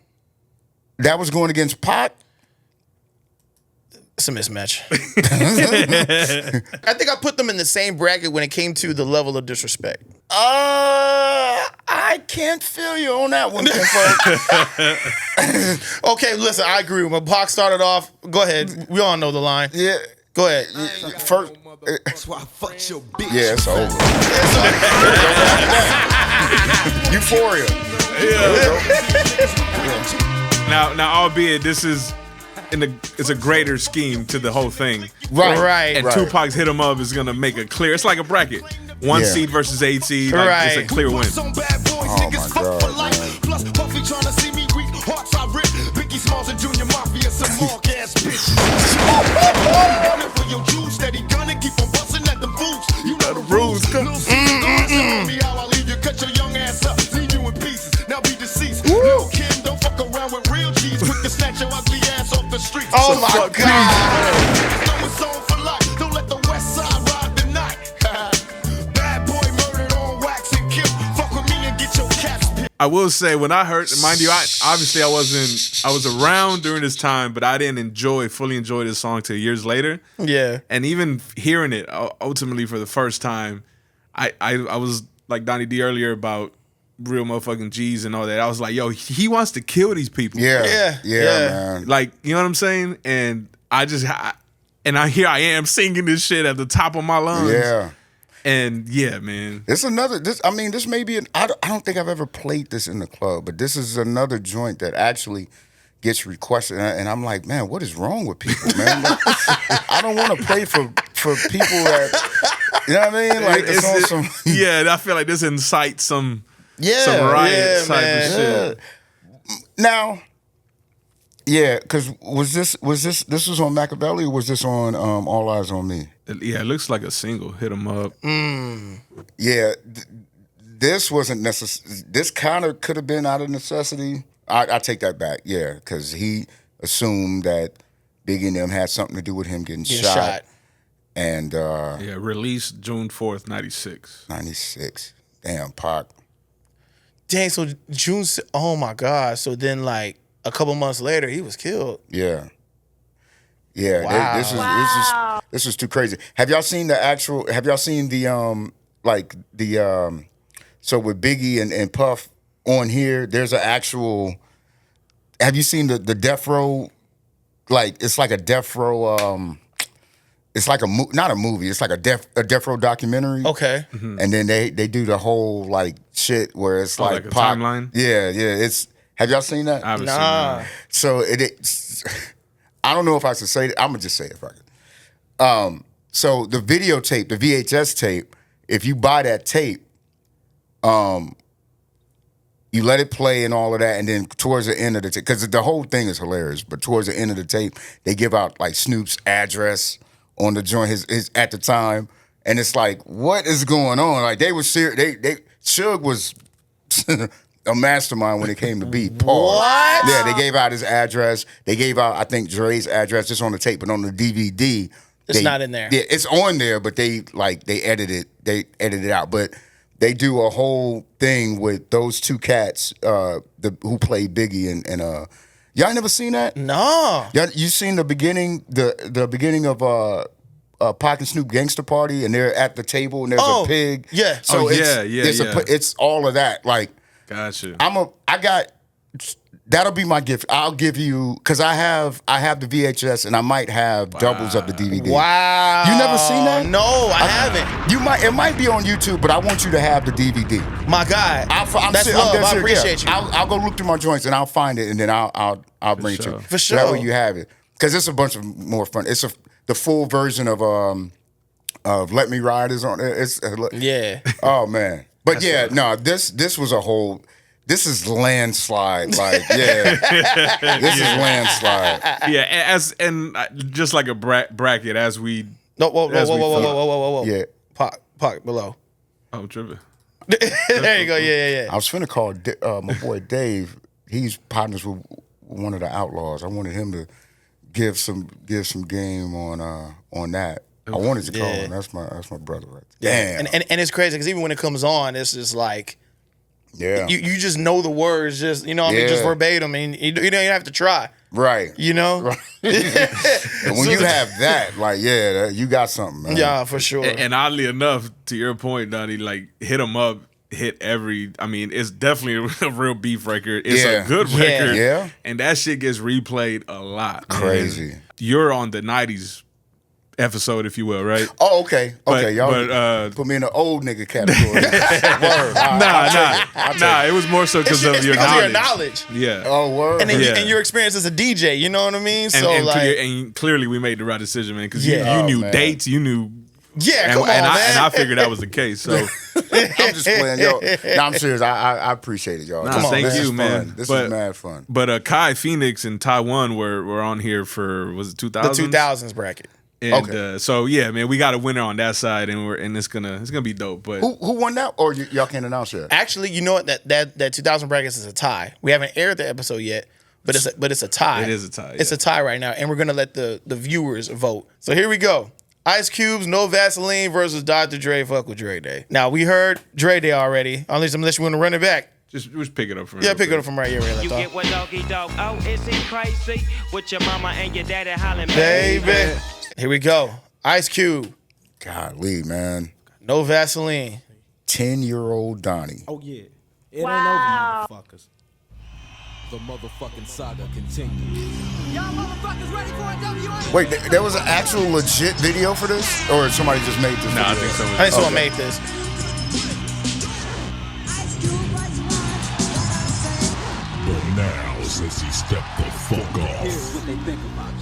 that was going against Pac? It's a mismatch. I think I put them in the same bracket when it came to the level of disrespect. I can't feel you on that one. Okay, listen, I agree with him. Pac started off. Go ahead. We all know the line. Yeah. Go ahead. First. That's why I fucked your bitch. Yeah, it's over. Euphoria. Yeah. Now, albeit this is it's a greater scheme to the whole thing. Right. And Tupac's Hit 'Em Up is gonna make a clear. It's like a bracket. 1 seed versus 8 seed. It's a clear win. Oh my God, man. Plus Puffy trying to see me weak. Hearts I rip. Biggie Smalls and Junior Mafia, some mark ass bitch. For your juice, steady gunning, keep on busting at the boots. You know the rules. Me how I leave you, cut your young ass up, leave you in pieces. Now be deceased. Little kid, don't fuck around with real G's. Quick to snatch your ugly ass off the street. Oh my God. Don't let the West Side ride the night. Bad boy murdered on wax and kill. Fuck with me and get your caps peeled. I will say, when I heard, mind you, I was around during this time, but I didn't fully enjoy this song till years later. Yeah. And even hearing it ultimately for the first time, I was like Donnie Dee earlier about real motherfucking G's and all that. I was like, yo, he wants to kill these people. Yeah, man. Like, you know what I'm saying? And here I am singing this shit at the top of my lungs. Yeah. And yeah, man. This may be I don't think I've ever played this in the club, but this is another joint that actually gets requested, and I'm like, man, what is wrong with people, man? Like, I don't want to play for people that, you know what I mean? Like it's on some. Yeah, I feel like this incites some riot type of shit. Now, because was this was on Machiavelli or was this on All Eyes on Me? Yeah, it looks like a single. Hit 'em up. Yeah, this wasn't necessary. This kind of could have been out of necessity. I take that back. Yeah, because he assumed that Biggie and them had something to do with him getting shot. And released June 4th, 96. 96. Damn, Pac. Dang, so June. Oh my God. So then, like a couple months later, he was killed. Yeah. Yeah. Wow. This is too crazy. Have y'all seen the actual? Have y'all seen the So with Biggie and Puff on here, there's an actual. Have you seen the Death Row? Like it's like a Death Row. It's like not a movie. It's like a Death Row documentary. Okay. Mm-hmm. And then they do the whole like shit where it's like a timeline. Yeah. It's. Have y'all seen that? I haven't seen that. So it's. I don't know if I should say it. I'm gonna just say it if I can. So the videotape, the VHS tape, if you buy that tape, you let it play and all of that, and then towards the end of the tape, because the whole thing is hilarious, but towards the end of the tape, they give out like Snoop's address on the joint his at the time, and it's like, what is going on? Like they were serious. Suge was a mastermind when it came to beat Paul. What? Yeah, they gave out his address. They gave out, I think, Dre's address just on the tape, but on the DVD, it's not in there. Yeah, it's on there, but they edit it out. But they do a whole thing with those two cats who played Biggie and y'all never seen that? No. You seen the beginning the beginning of Pac and Snoop Gangster Party, and they're at the table and there's a pig. Yeah. So it's it's all of that. Like, gotcha. That'll be my gift. I'll give you, because I have the VHS and I might have doubles of the DVD. Wow. You never seen that? No, I haven't. It might be on YouTube, but I want you to have the DVD. My God. That's love. I serious. appreciate you. I'll go look through my joints and I'll find it, and then I'll bring it to you. For So that sure. way you have it. Because it's a bunch of more fun. It's the full version of Let Me Ride is on there. Yeah. Oh man. But this was a whole. This is landslide, like this is landslide. Yeah, and just like a bracket as we. Whoa. Yeah, Pac below. Oh, tripping. There you go. Yeah. I was finna call my boy Dave. He's partners with one of the Outlaws. I wanted him to give some game on that. I wanted to call him. That's my brother right there. Damn. And it's crazy because even when it comes on, it's just like. Yeah. You just know the words, just just verbatim, and you don't even have to try. Right. You know? Right. And when you have that, like, you got something, man. Yeah, for sure. And oddly enough, to your point, Donnie, like Hit 'Em Up hit it's definitely a real beef record. It's a good record. Yeah. And that shit gets replayed a lot. Crazy. Man. You're on the 90s episode, if you will, right? Oh, okay. Y'all put me in the old nigga category. Word. Nah. It was more so because of your knowledge. Yeah. Oh, word. And then and your experience as a DJ, you know what I mean? And clearly we made the right decision, man, because you knew dates, you knew. Yeah, man. I figured that was the case. So I'm just playing, yo. No, I'm serious. I appreciate it, y'all. Nah, thank you, man. Fun. This is mad fun. But Kai Phoenix and Taiwan were on here for, was it 2000s? The 2000s bracket. And so man, we got a winner on that side, and it's gonna be dope. But who won that? Or y'all can't announce yet? Actually, you know what? That 2000 brackets is a tie. We haven't aired the episode yet, but it's a tie. It is a tie. It's a tie right now, and we're gonna let the viewers vote. So here we go. Ice Cube's No Vaseline versus Dr. Dre Fuck with Dre Day. Now we heard Dre Day already. Unless you want to run it back. Just pick it up from pick it up from right here. You get what doggy dog. Oh, is it crazy? With your mama and your daddy hollering, baby. Here we go. Ice Cube. Golly, man. No Vaseline. 10-year-old Donnie. Oh, yeah. It ain't over, motherfuckers. The motherfucking saga continues. Y'all motherfuckers ready for a WA? Wait, there was an actual legit video for this, or somebody just made this? No, I video? think so. I think someone made this. But now, since he stepped the fuck off. Here's what they think about you.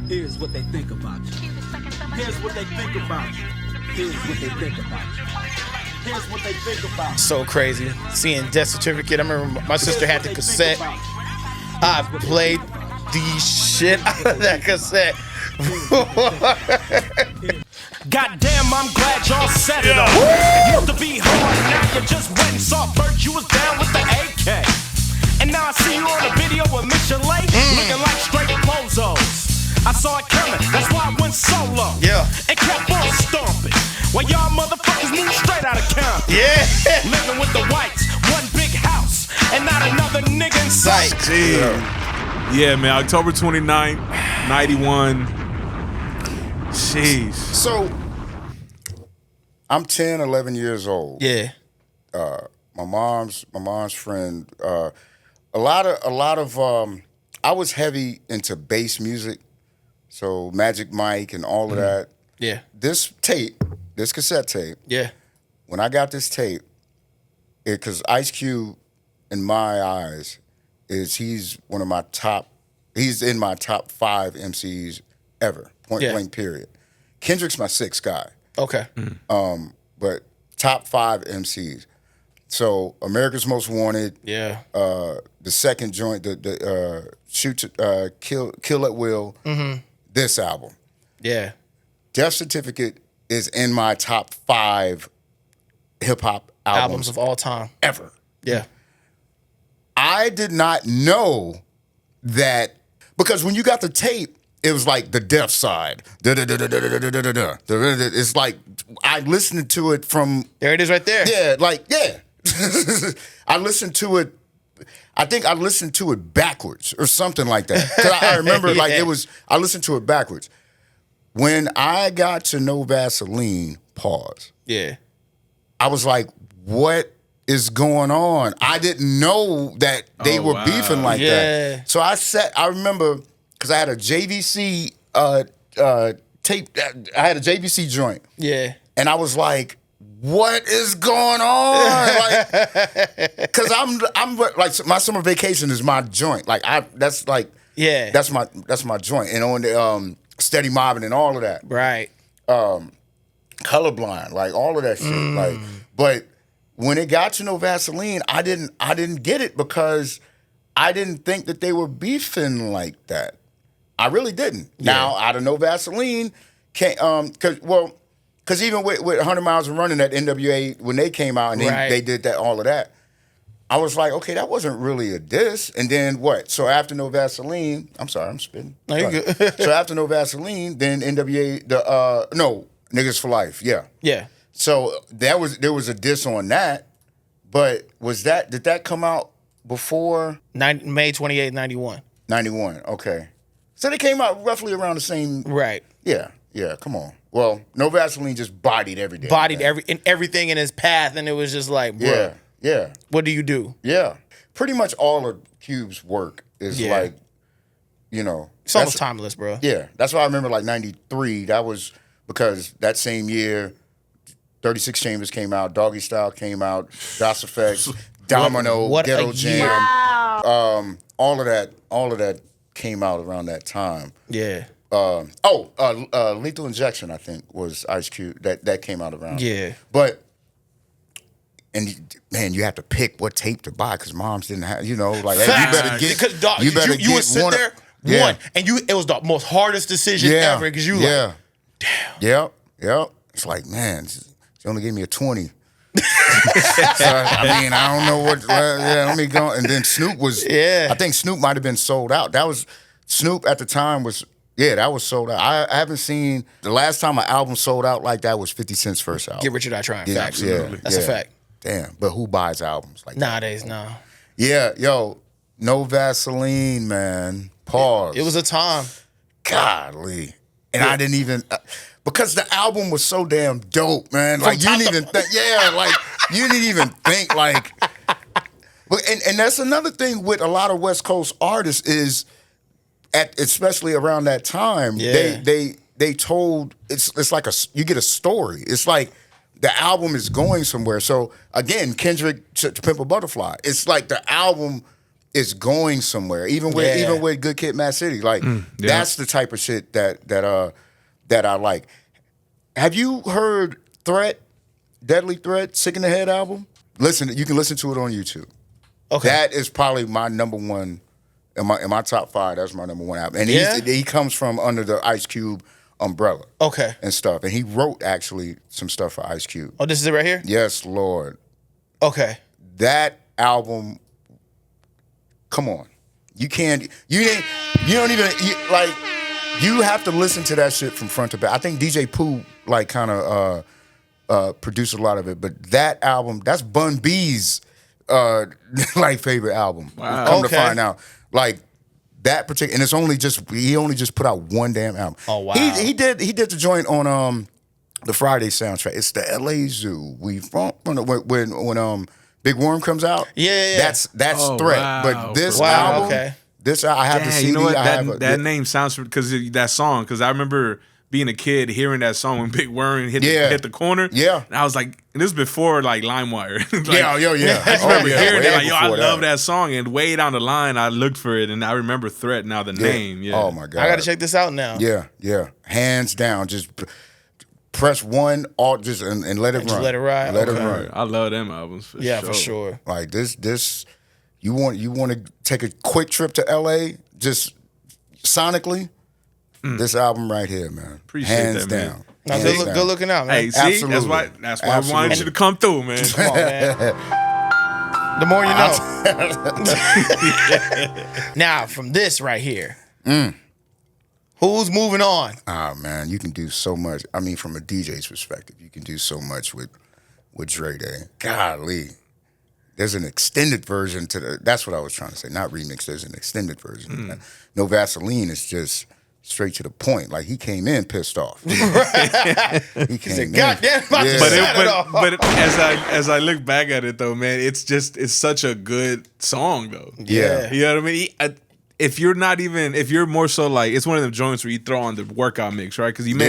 Here's what they think about you. Here's what they think about you. Here's what they think about you. Here's what they think about you. So crazy. Seeing Death Certificate. I remember my sister had the cassette. I played the shit out of that cassette. Goddamn, I'm glad y'all set it up. Used to be hard, now you just went and saw Bert. You was down with the AK. And now I see you on a video with Michelle, looking like straight bozos. I saw it coming, that's why I went solo. Yeah. And kept on stomping. While y'all motherfuckers moved straight out of camp. Yeah. Living with the whites, one big house, and not another nigga in sight. Yeah, man. October 29th, 91. Jeez. So, I'm 10, 11 years old. Yeah. My mom's friend. A lot of. I was heavy into bass music, so Magic Mike and all of that. Yeah. This cassette tape. Yeah. When I got this tape, because Ice Cube, in my eyes, he's one of my top. He's in my top 5 MCs ever. Point blank. Period. Kendrick's my 6th guy. Okay. But top 5 MCs. So America's Most Wanted. Yeah. The second joint, the Kill at Will. Mm-hmm. This album. Yeah. Death Certificate is in my top 5 hip hop albums of all time ever. Yeah. I did not know that, because when you got the tape, it was like the Death side. It's like I listened to it from. There it is right there. Yeah, like, yeah. I listened to it. I think I listened to it backwards or something like that. 'Cause I remember like it was, I listened to it backwards. When I got to No Vaseline, pause. Yeah. I was like, what is going on? I didn't know that they were beefing like that. So I remember, because I had a JVC tape, I had a JVC joint. Yeah. And I was like, what is going on? Like, because I'm like, my summer vacation is my joint. Like that's my joint. And on the Steady Mobbing and all of that. Right. Colorblind, like all of that shit. Like, but when it got to No Vaseline, I didn't get it, because I didn't think that they were beefing like that. I really didn't. Yeah. Now, out of No Vaseline, because even with 100 Miles of Running, that NWA, when they came out and they did that, all of that, I was like, okay, that wasn't really a diss. And then what? So after No Vaseline, I'm sorry, I'm spitting. No, you're good. So after No Vaseline, then NWA, Niggas for Life, yeah. Yeah. So there was a diss on that, but did that come out before? May 28th, 91. 91, okay. So they came out roughly around the same. Right. Yeah, come on. Well, No Vaseline just bodied everything. Everything in his path, and it was just like, bro. Yeah. What do you do? Yeah. Pretty much all of Cube's work is like, it's almost timeless, bro. Yeah. That's why I remember like 93. That was because that same year, 36 Chambers came out, Doggy Style came out, DOS Effects, Domino, Ghetto Jam. Wow. All of that came out around that time. Yeah. Lethal Injection, I think, was Ice Cube. That came out around. Yeah. But, and man, you have to pick what tape to buy, because moms didn't have, like, hey, you better get. Because dog, you would sit there, and it was the most hardest decision ever, because you like, damn. Yep. It's like, man, she only gave me a 20. So, I mean, I don't know what. Let me go. And then Snoop was. Yeah. I think Snoop might have been sold out. That was Snoop at the time was. Yeah, that was sold out. I haven't seen the last time an album sold out like that was 50 Cent's first album. Get Rich or Die Trying. Yeah, Absolutely. That's a fact. Damn, but who buys albums like nowadays? That? No. Yeah, yo, No Vaseline, man. Pause. It was a time. Golly, and I didn't even. Because the album was so damn dope, man. Like you didn't even think, you didn't even think like. and that's another thing with a lot of West Coast artists is, especially around that time, they told it's like you get a story. It's like the album is going somewhere. So again, Kendrick to Pimp a Butterfly, it's like the album is going somewhere. Even with Good Kid, Mad City, like that's the type of shit that I like. Have you heard Deadly Threat, Sick in the Head album? Listen, you can listen to it on YouTube. Okay, that is probably my number one in my top 5. That's my number one album, and he comes from under the Ice Cube umbrella, and stuff. And he wrote actually some stuff for Ice Cube. Oh, this is it right here? Yes, Lord. Okay. That album, come on. You don't even, you have to listen to that shit from front to back. I think DJ Pooh, like, kind of produced a lot of it, but that album, that's Bun B's, like, favorite album. Wow. Come to find out. Like, that particular, and he only just put out one damn album. Oh wow! He did the joint on the Friday soundtrack. It's the LA Zoo. When Big Worm comes out. Yeah. That's Threat. Wow. But this album, I have the CD. You know what? That name sounds because that song. Because I remember being a kid hearing that song when Big Worm hit the corner. Yeah, and I was like, and this was before like LimeWire. Yeah. I just remember hearing it. Like, I love that song. And way down the line, I looked for it, and I remember Threat now. The name. Yeah. Oh my god. I got to check this out now. Yeah. Hands down, just press 1, alt, and let it run. Just let it ride. Let it run. I love them albums. For sure. Like this. You want to take a quick trip to LA, just sonically. This album right here, man. Appreciate hands that, down. Now, good looking out, man. Hey, see, absolutely. That's why I wanted you to come through, man. Come on, man. The more you know. Now, from this right here, who's moving on? Ah, man, you can do so much. I mean, from a DJ's perspective, you can do so much with Dre Day. Golly. There's an extended version that's what I was trying to say. Not remix, there's an extended version. No Vaseline is just straight to the point. Like, he came in pissed off. He said, "Goddamn, but as I look back at it though, man, it's such a good song though. Yeah. You know what I mean? If you're more so like, it's one of them joints where you throw on the workout mix, right? Because you may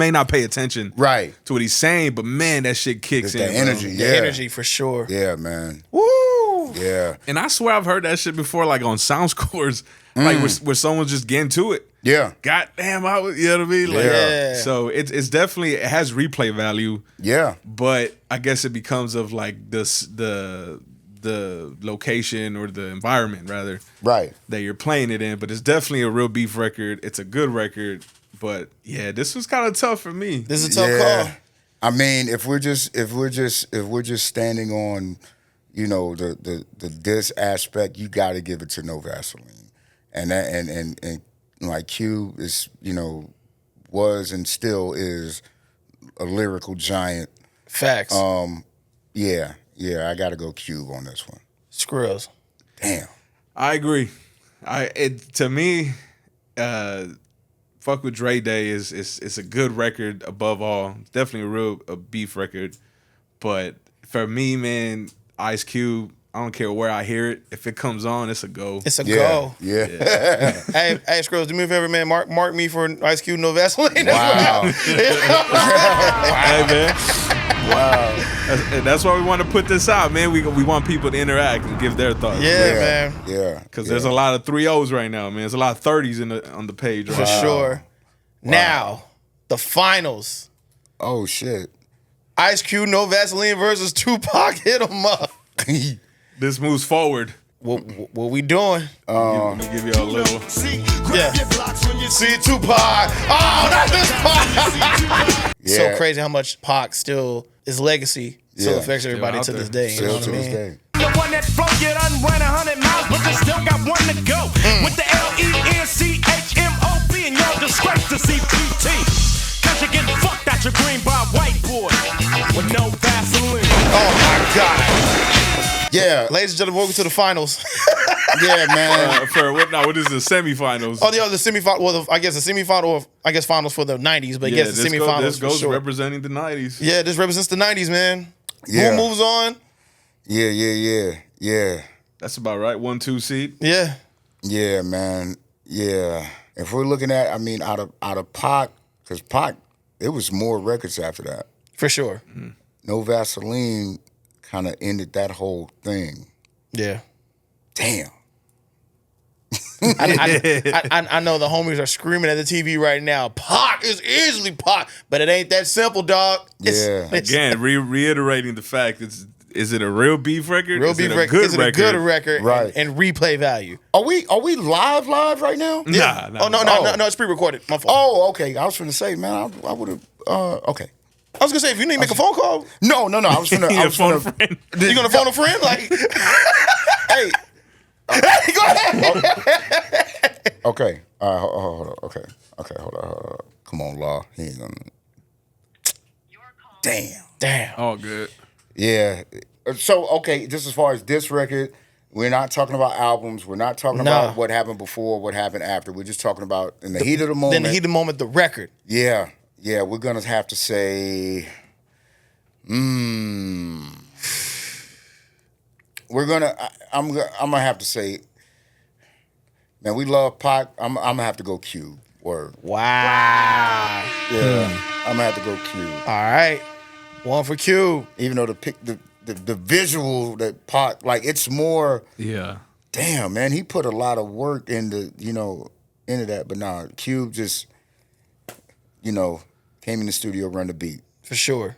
not pay attention to what he's saying, but man, that shit kicks in. The energy, the energy for sure. Yeah, man. Woo! Yeah. And I swear I've heard that shit before, like on sound scores, like where someone's just getting to it. Yeah. Goddamn, you know what I mean? Like, so it's definitely, it has replay value. Yeah. But I guess it becomes of like the location or the environment rather. Right. That you're playing it in. But it's definitely a real beef record. It's a good record. But yeah, this was kind of tough for me. This is a tough call. I mean, if we're just standing on, you know, the diss aspect, you got to give it to No Vaseline. And that and like Q is, you know, was and still is a lyrical giant. Facts. Yeah, I gotta go Cube on this one. Skrillz. Damn. I agree. To me, Fuck with Dre Day is a good record above all. It's definitely a beef record. But for me, man, Ice Cube, I don't care where I hear it. If it comes on, it's a go. It's a go. Yeah. Hey, Skrillz, do me a favor, man. Mark me for Ice Cube, No Vaseline. Wow. Hey, man. Wow. That's why we want to put this out, man. We want people to interact and give their thoughts. Yeah, man. Yeah. Because there's a lot of 3-0s right now, man. There's a lot of 30s on the page. Right For sure. Wow. Now, the finals. Oh, shit. Ice Cube, No Vaseline versus Tupac. Hit 'em up. This moves forward. What we doing? Let me give you a little. Yeah. See Tupac. Oh, not this Pac. So crazy how much Pac still, his legacy still affects everybody to this day. You know what I mean? The one that flow, you done ran 100 miles, but you still got one to go. With the LENCHMOP and your disgrace to CPT. Cause you're getting fucked out your green by a white boy with no Vaseline. Oh my God. Yeah. Ladies and gentlemen, welcome to the finals. Yeah, man. For what is the semifinals? Oh, the semifinal. Well, I guess the semifinal, or I guess finals for the 90s, but I guess the semifinals. This goes representing the 90s. Yeah, this represents the 90s, man. Yeah. Who moves on? Yeah. That's about right. 1-2 seed. Yeah. Yeah, man. Yeah. If we're looking at, I mean, out of Pac, because Pac, it was more records after that. For sure. No Vaseline kind of ended that whole thing. Yeah. Damn. I know the homies are screaming at the TV right now. Pac is easily Pac, but it ain't that simple, dog. Again, reiterating the fact, is it a real beef record? Real beef record. Is it a good record? Right. And replay value. Are we live right now? Nah. Oh no, it's pre-recorded. My fault. Oh, okay. I was going to say, man, I would have. Okay. I was gonna say, if you need to make a phone call. No. I was gonna phone a friend. You gonna phone a friend? Like, hey. Go ahead. Okay. Hold on. Okay. Hold on. Come on, Law. He ain't gonna. Damn. All good. Yeah. So, okay, just as far as this record, we're not talking about albums. We're not talking about what happened before, what happened after. We're just talking about in the heat of the moment. In the heat of the moment, the record. Yeah. We're gonna have to say, we're gonna. I'm gonna have to say, man, we love Pac. I'm gonna have to go Cube. Word. Wow. Yeah. I'm gonna have to go Cube. All right. One for Cube. Even though the visual that Pac, like, it's more. Yeah. Damn, man, he put a lot of work into that, but nah, Cube just, came in the studio, run the beat. For sure.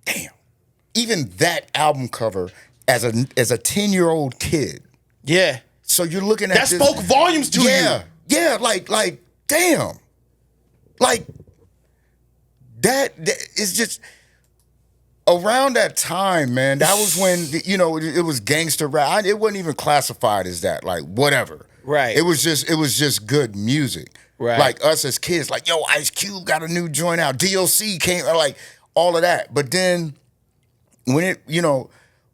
Damn. Even that album cover as a 10-year-old kid. Yeah. So you're looking at that spoke volumes to you. Yeah, like damn. Like that is just around that time, man. That was when it was gangster rap. It wasn't even classified as that, like whatever. Right. It was just good music. Right. Like us as kids, like, yo, Ice Cube got a new joint out. DOC came, like all of that. But then when it,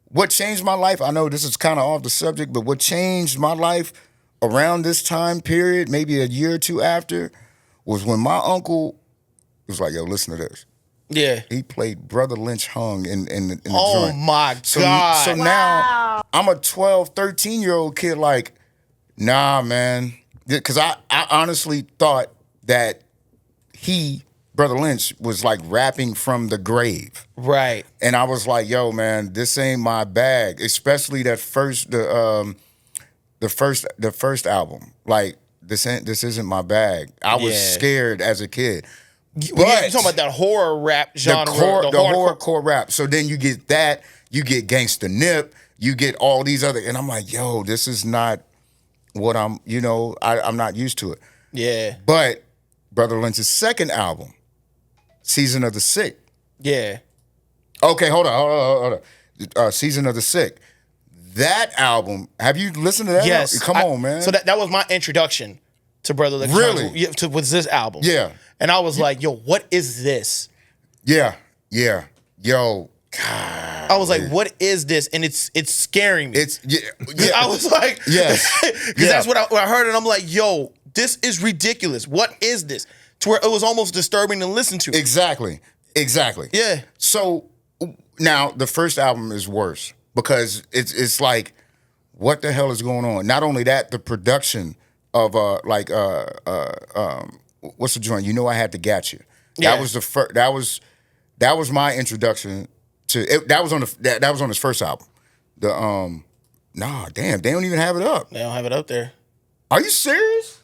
what changed my life, I know this is kind of off the subject, but what changed my life around this time period, maybe a year or two after, was when my uncle was like, yo, listen to this. Yeah. He played Brother Lynch Hung in the joint. Oh my God. So now I'm a 12, 13-year-old kid like, nah, man. Because I honestly thought that Brother Lynch, was like rapping from the grave. Right. And I was like, yo, man, this ain't my bag. Especially that the first album. Like, this isn't my bag. I was scared as a kid. But you're talking about that horror rap genre. The horrorcore rap. So then you get that, you get Gangsta Nip, you get all these other, and I'm like, yo, this is not what I'm not used to it. Yeah. But Brother Lynch's second album, Season of the Sick. Yeah. Okay, hold on. Season of the Sick. That album, have you listened to that? Yes. Come on, man. So that was my introduction to Brother Lynch. Really? Was this album. Yeah. And I was like, yo, what is this? Yeah. Yo, God. I was like, what is this? And it's scaring me. I was like, yes. Because that's what I heard, and I'm like, yo, this is ridiculous. What is this? To where it was almost disturbing to listen to. Exactly. Yeah. So now the first album is worse because it's like, what the hell is going on? Not only that, the production of what's the joint? I Had to Gat You. Yeah. That was the first. That was my introduction to it. That was on his first album. Nah, damn, they don't even have it up. They don't have it up there. Are you serious?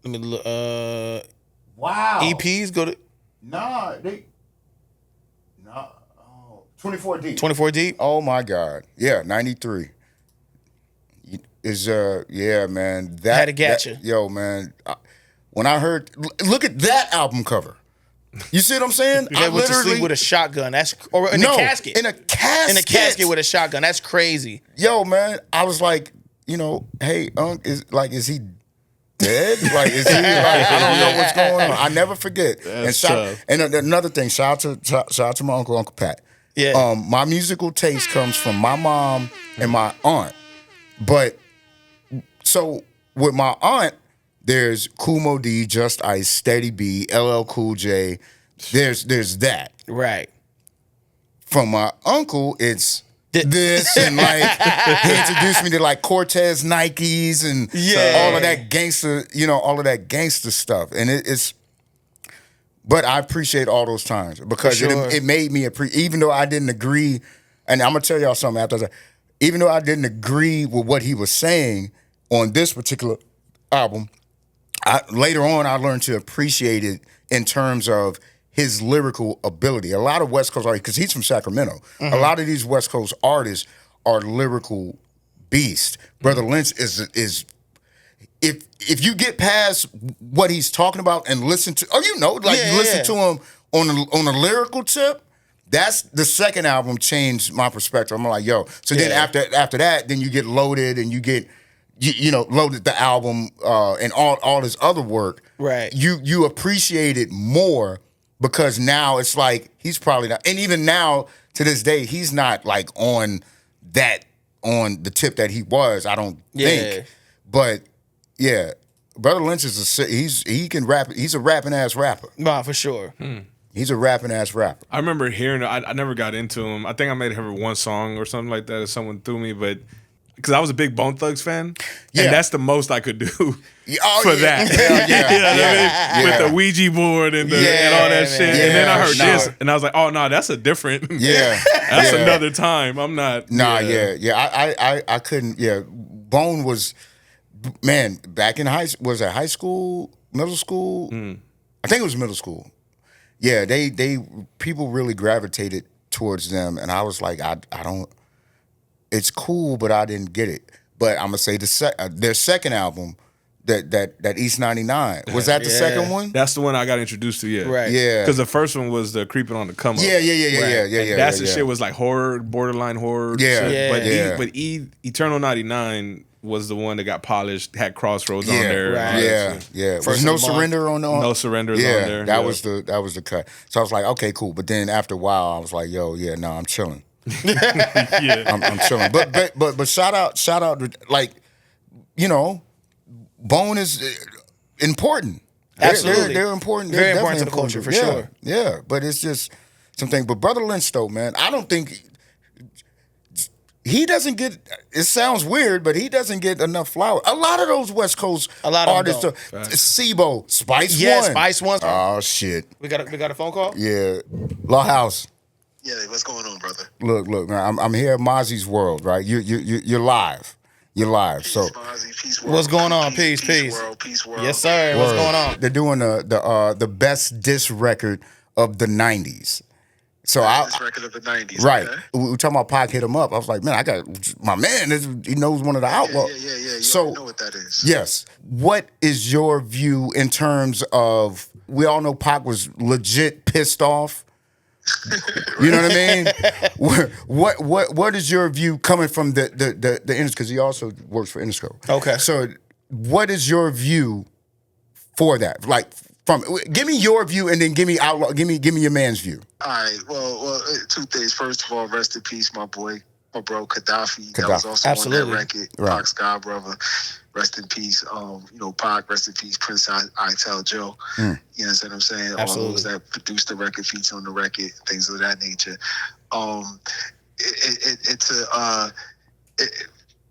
Let me look. Wow. EPs go to. Nah. 24 Deep. 24 Deep. Oh my God. Yeah, 93. Is yeah, man. That Had to Gat You. Yo, man. When I heard, look at that album cover. You see what I'm saying? I went to sleep with a shotgun. That's a casket. In a casket. In a casket with a shotgun. That's crazy. Yo, man. I was like, hey, is he dead? Like, is he like, I don't know what's going on. I never forget. And another thing, shout out to my Uncle Pat. Yeah. My musical taste comes from my mom and my aunt. But so with my aunt, there's Kool Moe Dee, Just Ice, Steady B, LL Cool J. There's that. Right. From my uncle, it's this and like he introduced me to like Cortez Nikes and all of that gangster, all of that gangster stuff. And it's, but I appreciate all those times because it made me even though I didn't agree, and I'm gonna tell y'all something after that, even though I didn't agree with what he was saying on this particular album, later on I learned to appreciate it in terms of his lyrical ability. A lot of West Coast artists, because he's from Sacramento, a lot of these West Coast artists are lyrical beasts. Brother Lynch is if you get past what he's talking about and listen to, listen to him on a lyrical tip, that's the second album changed my perspective. I'm like, yo. So then after that, then you get Loaded and you get Loaded the album and all his other work. Right. You appreciate it more. Because now it's like he's probably not, and even now to this day he's not like on the tip that he was. I don't think, but yeah, Brother Lynch is he can rap. He's a rapping ass rapper. Nah, for sure. He's a rapping ass rapper. I remember hearing. I never got into him. I think I may have heard one song or something like that, or someone threw me, but. Because I was a big Bone Thugs fan, and that's the most I could do for that. With the Ouija board and all that shit. And then I heard this, and I was like, oh, no, that's a different. That's another time. I'm not. I couldn't. Bone was, man, back in high school, middle school? I think it was middle school. Yeah, people really gravitated towards them, and I was like, I don't. It's cool, but I didn't get it. But I'm gonna say their second album, that East 99, was that the second one? That's the one I got introduced to. Yeah, right. Yeah, because the first one was the Creeping on the Come Up. Yeah. That's the shit was like horror, borderline horror. Yeah, but Eternal 99 was the one that got polished, had Crossroads on there. Right. Yeah. Was No Surrender on No Surrender on there. That was the cut. So I was like, okay, cool. But then after a while, I was like, yo, I'm chilling. I'm chilling. But shout out to, like, Bone is important. Absolutely. They're important. Very important to the culture, for sure. Yeah, but it's just something. But Brother Lynch, though, man, I don't think he doesn't get. It sounds weird, but he doesn't get enough flowers. A lot of those West Coast artists, Sibo, Spice One. Yeah, Spice One. Oh shit. We got a phone call. Yeah, Law House. Yeah, what's going on, brother? Look, man, I'm here at MAZI'S World, right? You're live. You're live. Peace, so Mozzie, peace world. What's going on? Peace. World, peace world. Yes, sir. What's going on? They're doing the best diss record of the 90s. So this record of the 90s. Right. Okay. We were talking about Pac hit him up. I was like, man, I got my man. He knows one of the outlaws. Yeah. You so know what that is. Yes. What is your view in terms of? We all know Pac was legit pissed off. You know what I mean? What is your view coming from the industry? Because he also works for Interscope. Okay. So what is your view for that? Like, give me your view and then give me your man's view. All right. Well, two things. First of all, rest in peace, my boy, my bro Gaddafi. That was also on that record. Right. Pac's god brother. Rest in peace. Pac. Rest in peace, Prince I Tell Joe. You know what I'm saying? Absolutely. All those that produced the record, featured on the record, things of that nature.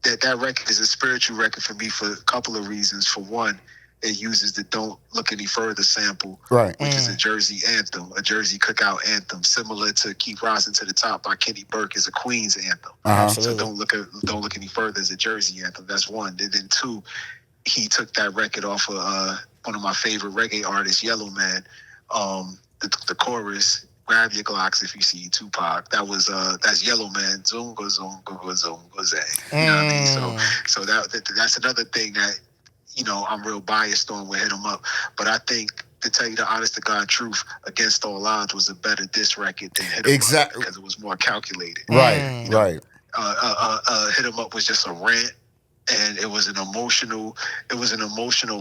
That record is a spiritual record for me for a couple of reasons. For one, it uses the "Don't Look Any Further" sample, right, which is a Jersey anthem, a Jersey cookout anthem, similar to "Keep Rising to the Top" by Kenny Burke, is a Queens anthem. So "Don't Look Any Further" is a Jersey anthem. That's one. And then two, he took that record off of one of my favorite reggae artists, Yellow Man. The chorus, "Grab your Glocks if you see Tupac." That's Yellow Man. Zunga zunga zunga zang. You know what I mean? So that's another thing that, I'm real biased on. We hit him up, but I think, to tell you the honest to God truth, Against All Odds was a better diss record than Hit 'Em Up because it was more calculated. Right, right. Hit 'Em Up was just a rant, and it was an emotional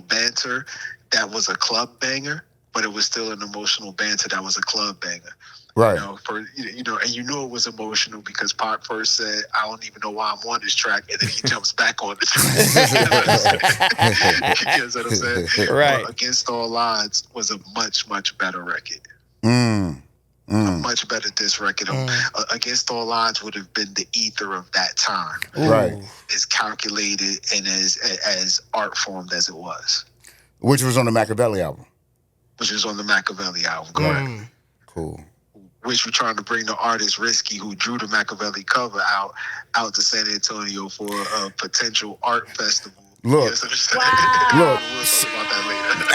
banter that was a club banger, but it was still an emotional banter that was a club banger. Right. And you know it was emotional because Pac first said, "I don't even know why I'm on this track," and then he jumps back on the track. You know what I'm saying? Right. Against All Odds was a much, much better record. A much better diss record. Against All Odds would have been the ether of that time. Right. As calculated and as art formed as it was. Which was on the Machiavelli album. Which was on the Machiavelli album, correct. Cool. Which we're trying to bring the artist Risky, who drew the Machiavelli cover, out to San Antonio for a potential art festival. Look, We'll talk look, about that later.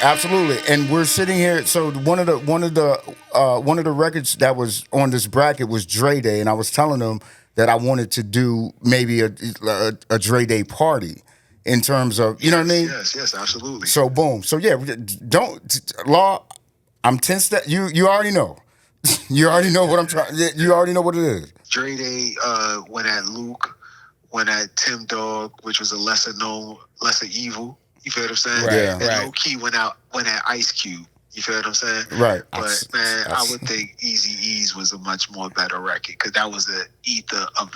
absolutely, and we're sitting here. So one of the records that was on this bracket was Dre Day, and I was telling them that I wanted to do maybe a Dre Day party in terms of, you know what I mean? Yes, absolutely. So boom, so yeah, Law. I'm tense. That you already know. You already know what I'm trying. You already know what it is. Dre Day went at Luke. Went at Tim Dog, which was a lesser evil. You feel what I'm saying? Right, and Low Key went at Ice Cube. You feel what I'm saying? Right. But I would think Eazy-E's was a much more better record because that was the ether of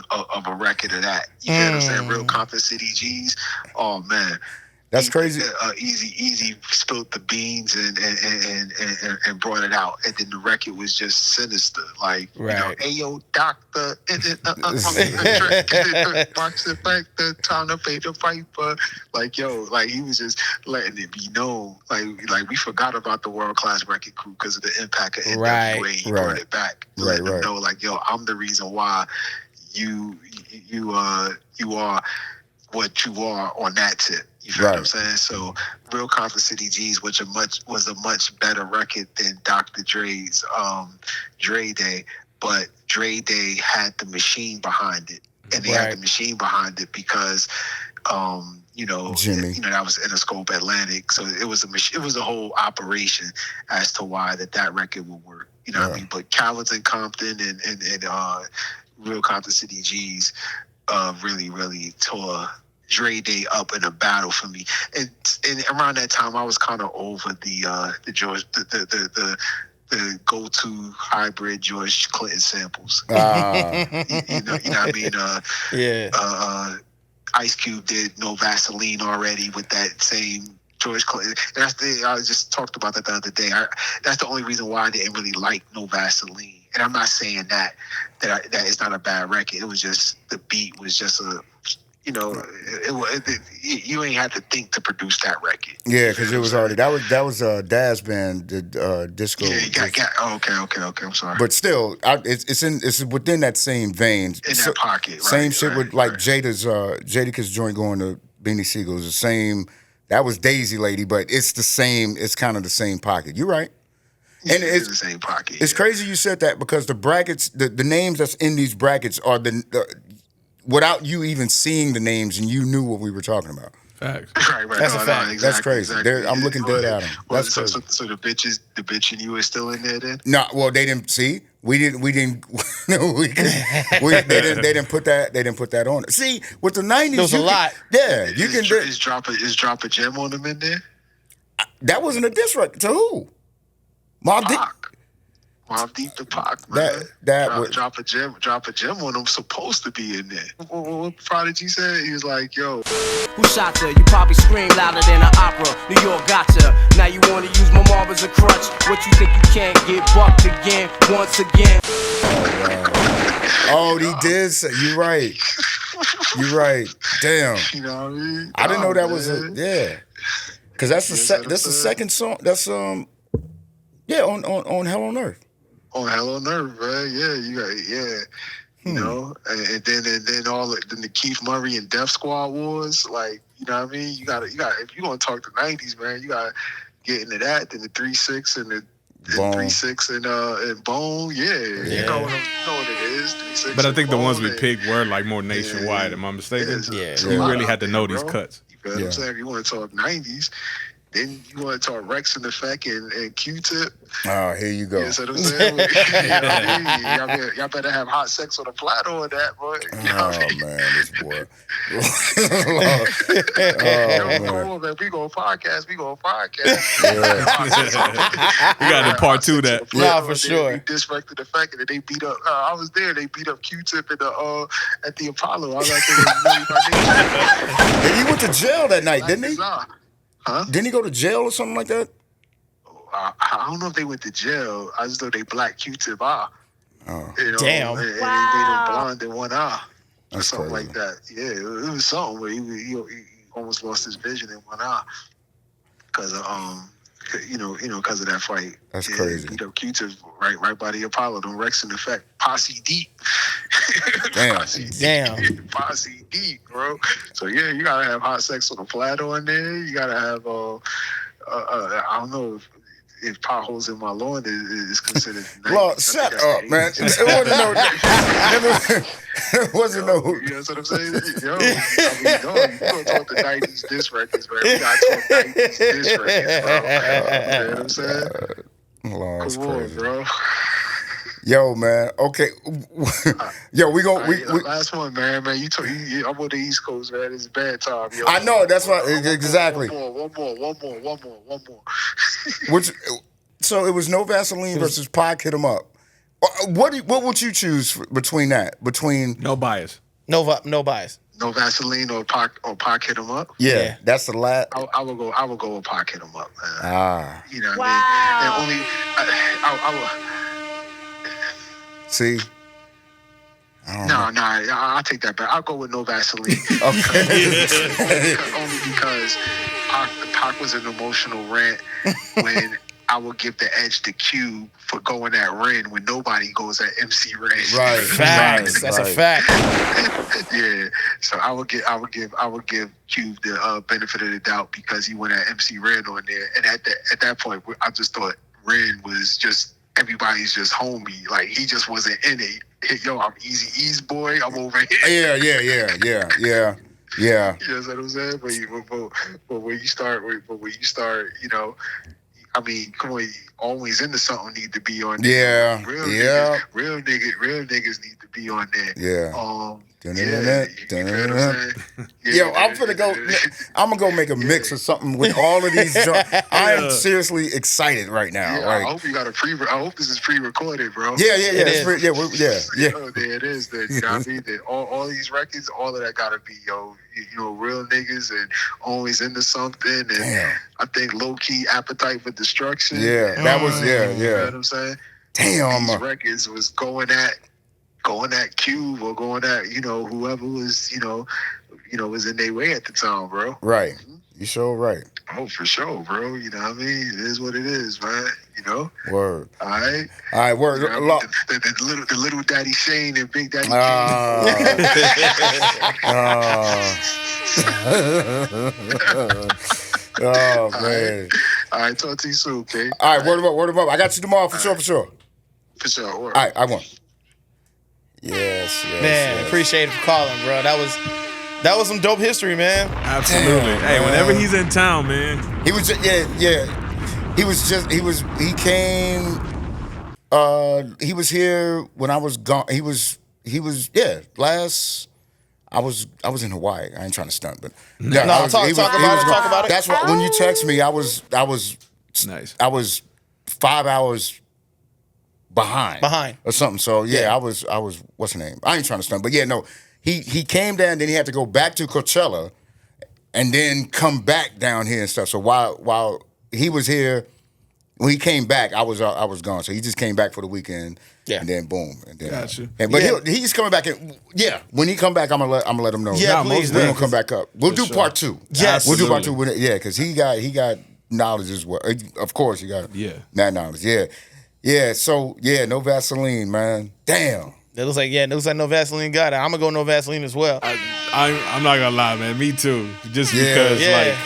a record of that. You feel what I'm saying? Real Compton City G's. Oh man. That's crazy. Easy spilled the beans and brought it out, and then the record was just sinister. Like, ayo, doctor, box the factor, time to pay the piper. Like, yo, like he was just letting it be known. Like we forgot about the world class record crew because of the impact of NWA. He brought it back, letting them know, like, yo, I'm the reason why you are what you are on that tip. You feel what I'm saying? So, Real Compton City G's, which was a much better record than Dr. Dre's Dre Day, but Dre Day had the machine behind it, and they had the machine behind it because, Jimmy. That was Interscope Atlantic, so it was a whole operation as to why that record would work. You know what I mean? But Cowards and Compton and Real Compton City G's really, really tore Dre Day up in a battle for me, and around that time I was kind of over the George the go-to hybrid George Clinton samples. You know what I mean? Ice Cube did No Vaseline already with that same George Clinton. And I just talked about that the other day. That's the only reason why I didn't really like No Vaseline. And I'm not saying that it's not a bad record. It was just the beat was just you ain't have to think to produce that record. Yeah, because it was already that was Daz Band disco. Yeah, you got okay. I'm sorry, but still, it's within that same vein. In that pocket, same shit with like Jadakiss joint going to Beanie Siegel's the same. That was Daisy Lady, but it's the same. It's kind of the same pocket. You're right. And it's the same pocket. It's crazy you said that because the brackets, the names that's in these brackets are without you even seeing the names, and you knew what we were talking about. Facts. Right. That's a fact. Exactly, that's crazy. Exactly. I'm looking dead at them. Well, so the bitch and you are still in there then? No, well they didn't see. They didn't put that. They didn't put that on. See, with the 90s, there was a lot. Yeah, you can drop a gem on them in there. That wasn't a diss record to who? Mobb Deep. Mobb Deep the Pac, man. Drop a gem on them. Supposed to be in there. What Prodigy said? He was like, "Yo, who shot her? You probably scream louder than an opera. New York gotcha. Now you want to use my mob as a crutch. What you think you can't get bucked again, once again?" Oh, he did say, you're right. You're right. Damn. You know what I mean? I didn't know that was because that's the second song. That's on Hell on Earth. On Hell on Earth, man. Yeah, you got you know, and then all the Keith Murray and Def Squad wars, like, you know what I mean? You got if you're gonna talk the 90s, man, you gotta get into that. Then the 3-6 and the 3-6 and Bone, You know what it is. 3-6. But I think the ones we picked were like more nationwide. Am I mistaken? Yeah. You really had to know these cuts. You know what I'm saying? If you want to talk 90s. Then you want to talk Rex in Effect and Q-Tip. Oh, here you go. You know what I'm saying? You know what I mean? Y'all better have hot sex on the platter on that, boy. You know what I mean? Man, this boy. Come on, man. We gonna podcast. We got to part 2 that. Yeah, for sure. They disrespected Effect and they beat up. I was there. They beat up Q-Tip at the Apollo. I was like, and he went to jail that night, didn't he? Huh? Didn't he go to jail or something like that? I don't know if they went to jail. I just know they black Q-Tip eye. Oh. You know, Damn. And they made him blind in one eye. Or That's something crazy. like that. Yeah, it was something where he almost lost his vision in one eye because of because of that fight. That's crazy. Beat up Q-Tip right by the Apollo. Don't Rex in effect. Posse deep. Damn. Posse deep, bro. So yeah, you gotta have hot sex on the flat on there. You gotta have I don't know if potholes in my lawn is considered. Lord, shut up, man. It wasn't no. You know what I'm saying? Yo, I mean, dog, you gonna talk the 90s disc records, man. We gotta talk 90s disc records, bro. You know what I'm saying? Lord, that's Come on, crazy. bro. Yo, man. Okay. Yo, we go. Last one, man. I'm on the East Coast, man. It's bad time. Yo. I know. That's why. Exactly. One more. So it was No Vaseline versus Pac Hit 'Em Up. What would you choose between that? Between No bias. No bias. No Vaseline or Pac Hit 'Em Up. Yeah, that's the last. I will go with Pac Hit 'Em Up, man. Ah. You know what I mean? And I will. See. I'll take that back. I'll go with No Vaseline. Okay. Only because Pac was an emotional rant when I will give the edge to Q for going at Ren when nobody goes at MC Ren. Right. Facts. That's a fact. Yeah. So I would give Q the benefit of the doubt because he went at MC Ren on there, and at that point I just thought Ren was just everybody's just homie. Like he just wasn't in it. Yo, I'm Eazy-E's boy. I'm over here. Yeah. You know what I'm saying? But when you start, you know, I mean, come on, always into something need to be on there. Yeah. Real niggas need to be on there. Yeah. You know what I'm saying? Yo, I'm gonna go make a mix or something with all of these joints. I am seriously excited right now. Yeah, like, I hope you got I hope this is pre-recorded, bro. Yeah. It is. Yeah. Oh, there it is. Then, you know what I mean? All these records, all of that gotta be, yo, you know, real niggas and always into something. And Damn. I think low key Appetite for Destruction. Yeah, that was You know what I'm saying? Damn. These records was going at Cube or going at, you know, whoever was, you know, was in their way at the time, bro. Right. You sure right. Oh, for sure, bro. You know what I mean? It is what it is, man. You know? Word. All right, word. You know what I mean? The little Daddy Shane and Big Daddy King. Oh, man. All right, talk to you soon, okay? All right, word of up. I got you tomorrow for sure. For sure. All right, I won. Yes. Man, appreciate it for calling, bro. That was some dope history, man. Absolutely. Damn, hey, man. whenever he's in town, man. He was just, he came, he was here when I was gone. He was, I was in Hawaii. I ain't trying to stunt, but talk about it. That's why when you text me, I was Nice. I was 5 hours behind or something. So I was what's the name? I ain't trying to stunt, but no, he came down, then he had to go back to Coachella, and then come back down here and stuff. So while he was here, when he came back, I was gone. So he just came back for the weekend. Yeah. And then boom. And then, Gotcha. He's coming back. When he come back, I'm gonna let him know. Yeah, please. We're gonna come back up. We'll do part 2. Yes. We'll do part 2 with it. Yeah, because he got knowledge as well. Of course, he got that knowledge. Yeah. So No Vaseline, man. Damn. It looks like No Vaseline got it. I'm gonna go No Vaseline as well. I'm not gonna lie, man. Me too. Just because, like,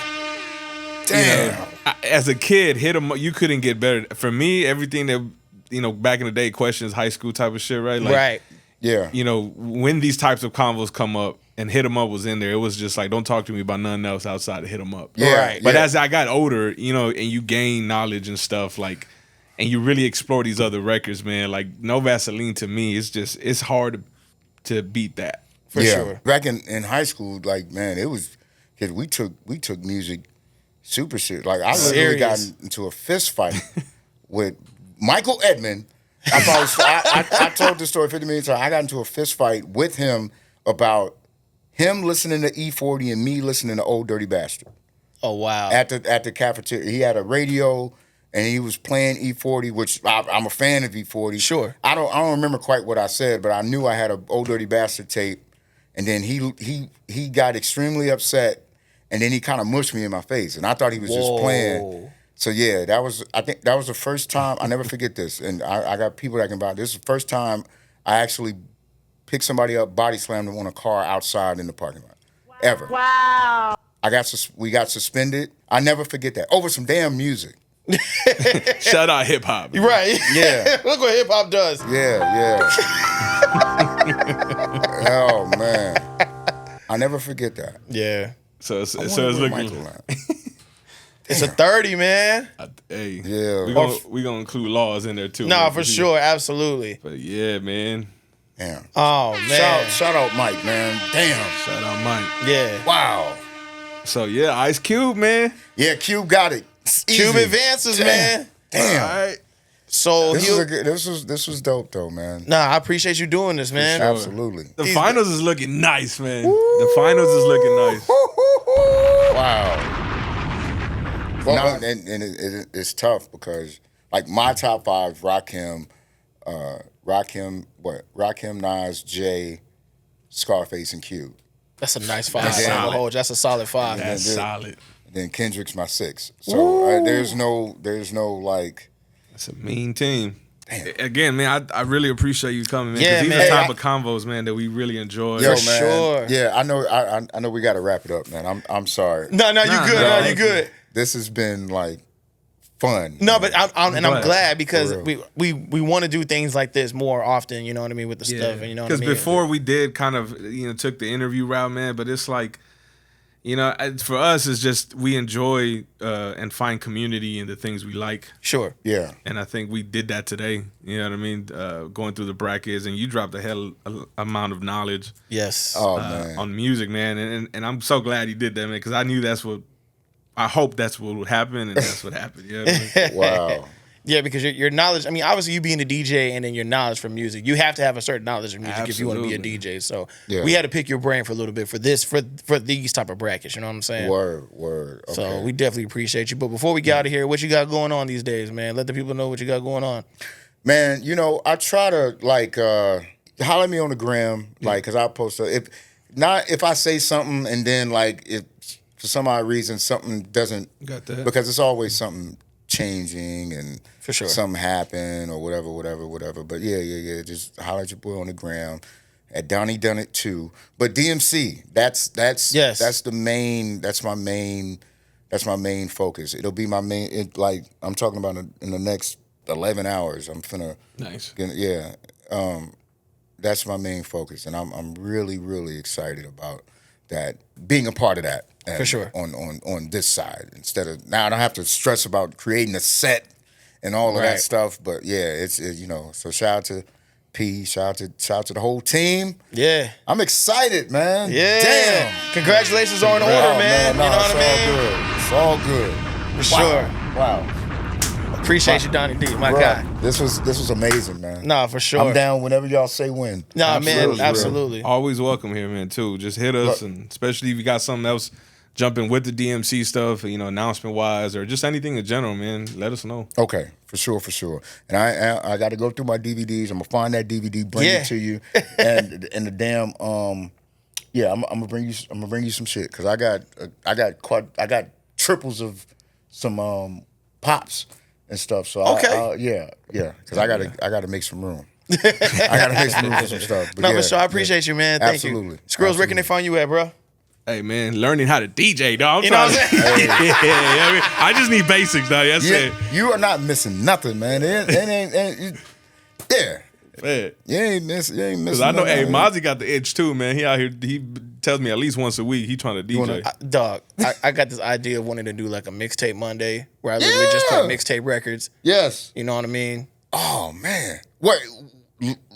damn. You know, as a kid, hit 'em. You couldn't get better. For me, everything that back in the day, questions, high school type of shit, right? Like, right. Yeah. When these types of convos come up and Hit 'Em Up was in there, it was just like, don't talk to me about nothing else outside of Hit 'Em Up. Yeah. Right. But as I got older, and you gain knowledge and stuff, like, and you really explore these other records, man, like No Vaseline to me, it's hard to beat that. For sure. Back in high school, like, man, it was, cause we took music super serious. Like, I literally got into a fist fight with Michael Edmond. I told this story 50 million times. I got into a fist fight with him about him listening to E40 and me listening to Old Dirty Bastard. Oh, wow. At the cafeteria. He had a radio and he was playing E40, which I'm a fan of E40. Sure. I don't remember quite what I said, but I knew I had an Old Dirty Bastard tape, and then he got extremely upset, and then he kind of mushed me in my face, and I thought he was just playing. So yeah, I think that was the first time. I never forget this, and I got people that can buy. This is the first time I actually picked somebody up, body slammed them on a car outside in the parking lot, ever. Wow. We got suspended. I never forget that over some damn music. Shout out hip hop. Right. Yeah. Look what hip hop does. Yeah. Oh man, I never forget that. Yeah. So it's looking. It's a 30, man. Hey, yeah, we gonna include laws in there too. No, for sure, absolutely. But yeah, man. Damn. Oh man. Shout out Mike, man. Damn. Shout out Mike. Yeah. Wow. So yeah, Ice Cube, man. Yeah, Cube got it. Cube advances, man. Damn. All right. So this was dope though, man. Nah, I appreciate you doing this, man. Sure. Absolutely. The finals is looking nice, man. The finals is looking nice. Wow. Well, and it's tough because like my top 5: Rakim, Nas, Jay, Scarface, and Cube. That's a nice 5. That's a solid 5. That's solid. Then Kendrick's my 6. So there's no like. That's a mean team. Damn. Again, man, I really appreciate you coming, man. Yeah, these man. are the type of convos, man, that we really enjoy. Yo, For man. sure. Yeah, I know we got to wrap it up, man. I'm sorry. No, you good. No, you good. This has been like fun. No, but I'm glad because For we want to do things like this more often. You know what I mean with the stuff, and you know what I mean. Because before we did kind of took the interview route, man. But it's like, for us, it's just we enjoy and find community in the things we like. Sure. Yeah. And I think we did that today. You know what I mean? Going through the brackets, and you dropped a amount of knowledge. Yes. Oh man. On music, man, and I'm so glad you did that, man. Because I hope that's what would happen, and that's what happened. You know what I mean? Wow. Yeah, because your knowledge, I mean, obviously you being a DJ and then your knowledge from music, you have to have a certain knowledge of music if you want to be a DJ. So we had to pick your brain for a little bit for this, for these type of brackets, you know what I'm saying? Word. Okay. So we definitely appreciate you. But before we get out of here, what you got going on these days, man? Let the people know what you got going on. Man, I try to like holler at me on the gram, like, because I post if I say something and then like if for some odd reason something doesn't, because it's always something changing and for sure something happen or whatever. But yeah. Just holler at your boy on the gram at Donnie Done It too. But DMC, that's my main focus. It'll be my main. Like I'm talking about in the next 11 hours. I'm finna that's my main focus, and I'm really really excited about that, being a part of that. And for sure. On this side, instead of now I don't have to stress about creating a set and all of that stuff. But yeah, it's so shout out to P, shout out to the whole team. Yeah. I'm excited, man. Yeah. Damn. Congratulations are in order, man. No, you know what I mean? It's all good. For sure. Wow. Appreciate you, Donnie Dee, my guy. This was amazing, man. Nah, for sure. I'm down whenever y'all say when. Nah, man, absolutely. Always welcome here, man, too. Just hit us, and especially if you got something else jumping with the DMC stuff, announcement-wise, or just anything in general, man, let us know. Okay, for sure. And I got to go through my DVDs. I'm gonna find that DVD, bring it to you, and the damn I'm gonna bring you some shit, because I got triples of some pops and stuff. So because I gotta make some room. I gotta make some room for some stuff. But for sure. I appreciate you, man. Thank you. Skrills, where can they find you at, bro? Hey, man, learning how to DJ, dog. You know what I'm saying? I just need basics, dog. That's it. You are not missing nothing, man. It ain't. Man. You ain't missing. Because I know, Mozzie got the itch too, man. He out here, he tells me at least once a week he trying to DJ. Dog, I got this idea of wanting to do like a mixtape Monday where I literally just play mixtape records. Yes. You know what I mean? Oh, man. What?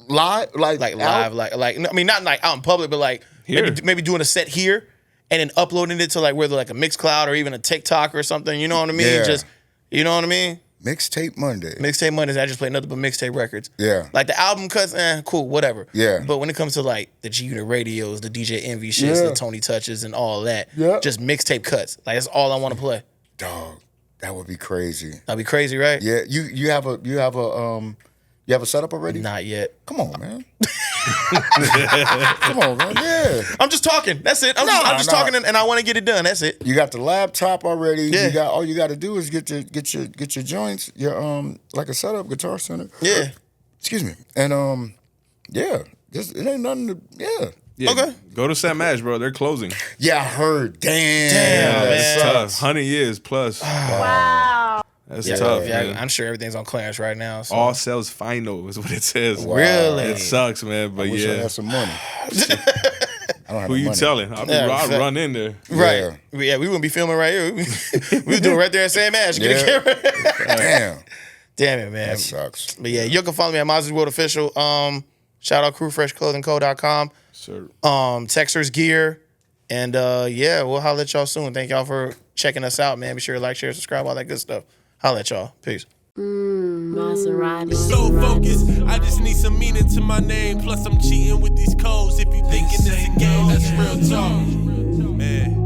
Live? Like live? Like, I mean, not like out in public, but like maybe doing a set here and then uploading it to like whether like a Mixcloud or even a TikTok or something. You know what I mean? Yeah. Just, you know what I mean? Mixtape Monday. Mixtape Mondays, I just play nothing but mixtape records. Yeah. Like the album cuts, cool, whatever. Yeah. But when it comes to like the G-Unit radios, the DJ Envy shits, the Tony Touches and all that, just mixtape cuts. Like that's all I want to play. Dog. That would be crazy. That'd be crazy, right? Yeah. You have a setup already? Not yet. Come on, man. Come on, man. Yeah. I'm just talking. That's it. I'm just talking, and I want to get it done. That's it. You got the laptop already. Yeah. All you got to do is get your joints, your like a setup, Guitar Center. Yeah. Excuse me. And yeah, it ain't nothing to Yeah, okay. Go to St. Madge, bro. They're closing. Yeah, I heard. Damn, that's tough. 100 years plus. Wow. That's tough. Yeah, I'm sure everything's on clearance right now. So. All sales final is what it says. Wow. Really? It sucks, man. But I wish I had some money. I don't have Who you money. telling? I'll run in there. Right. Yeah, we wouldn't be filming right here. We would do it right there at St. Madge. Get a camera. Damn it, man. That sucks. But yeah, you can follow me at MAZI'S WORLD Official. Shout out crewfreshclothingco.com. Sure. Texter's Gear. And yeah, we'll holler at y'all soon. Thank y'all for checking us out, man. Be sure to like, share, subscribe, all that good stuff. Holler at y'all. Peace. Maserati. So focused, I just need some meaning to my name. Plus I'm cheating with these codes. If you thinking it's a game, that's real talk. Man.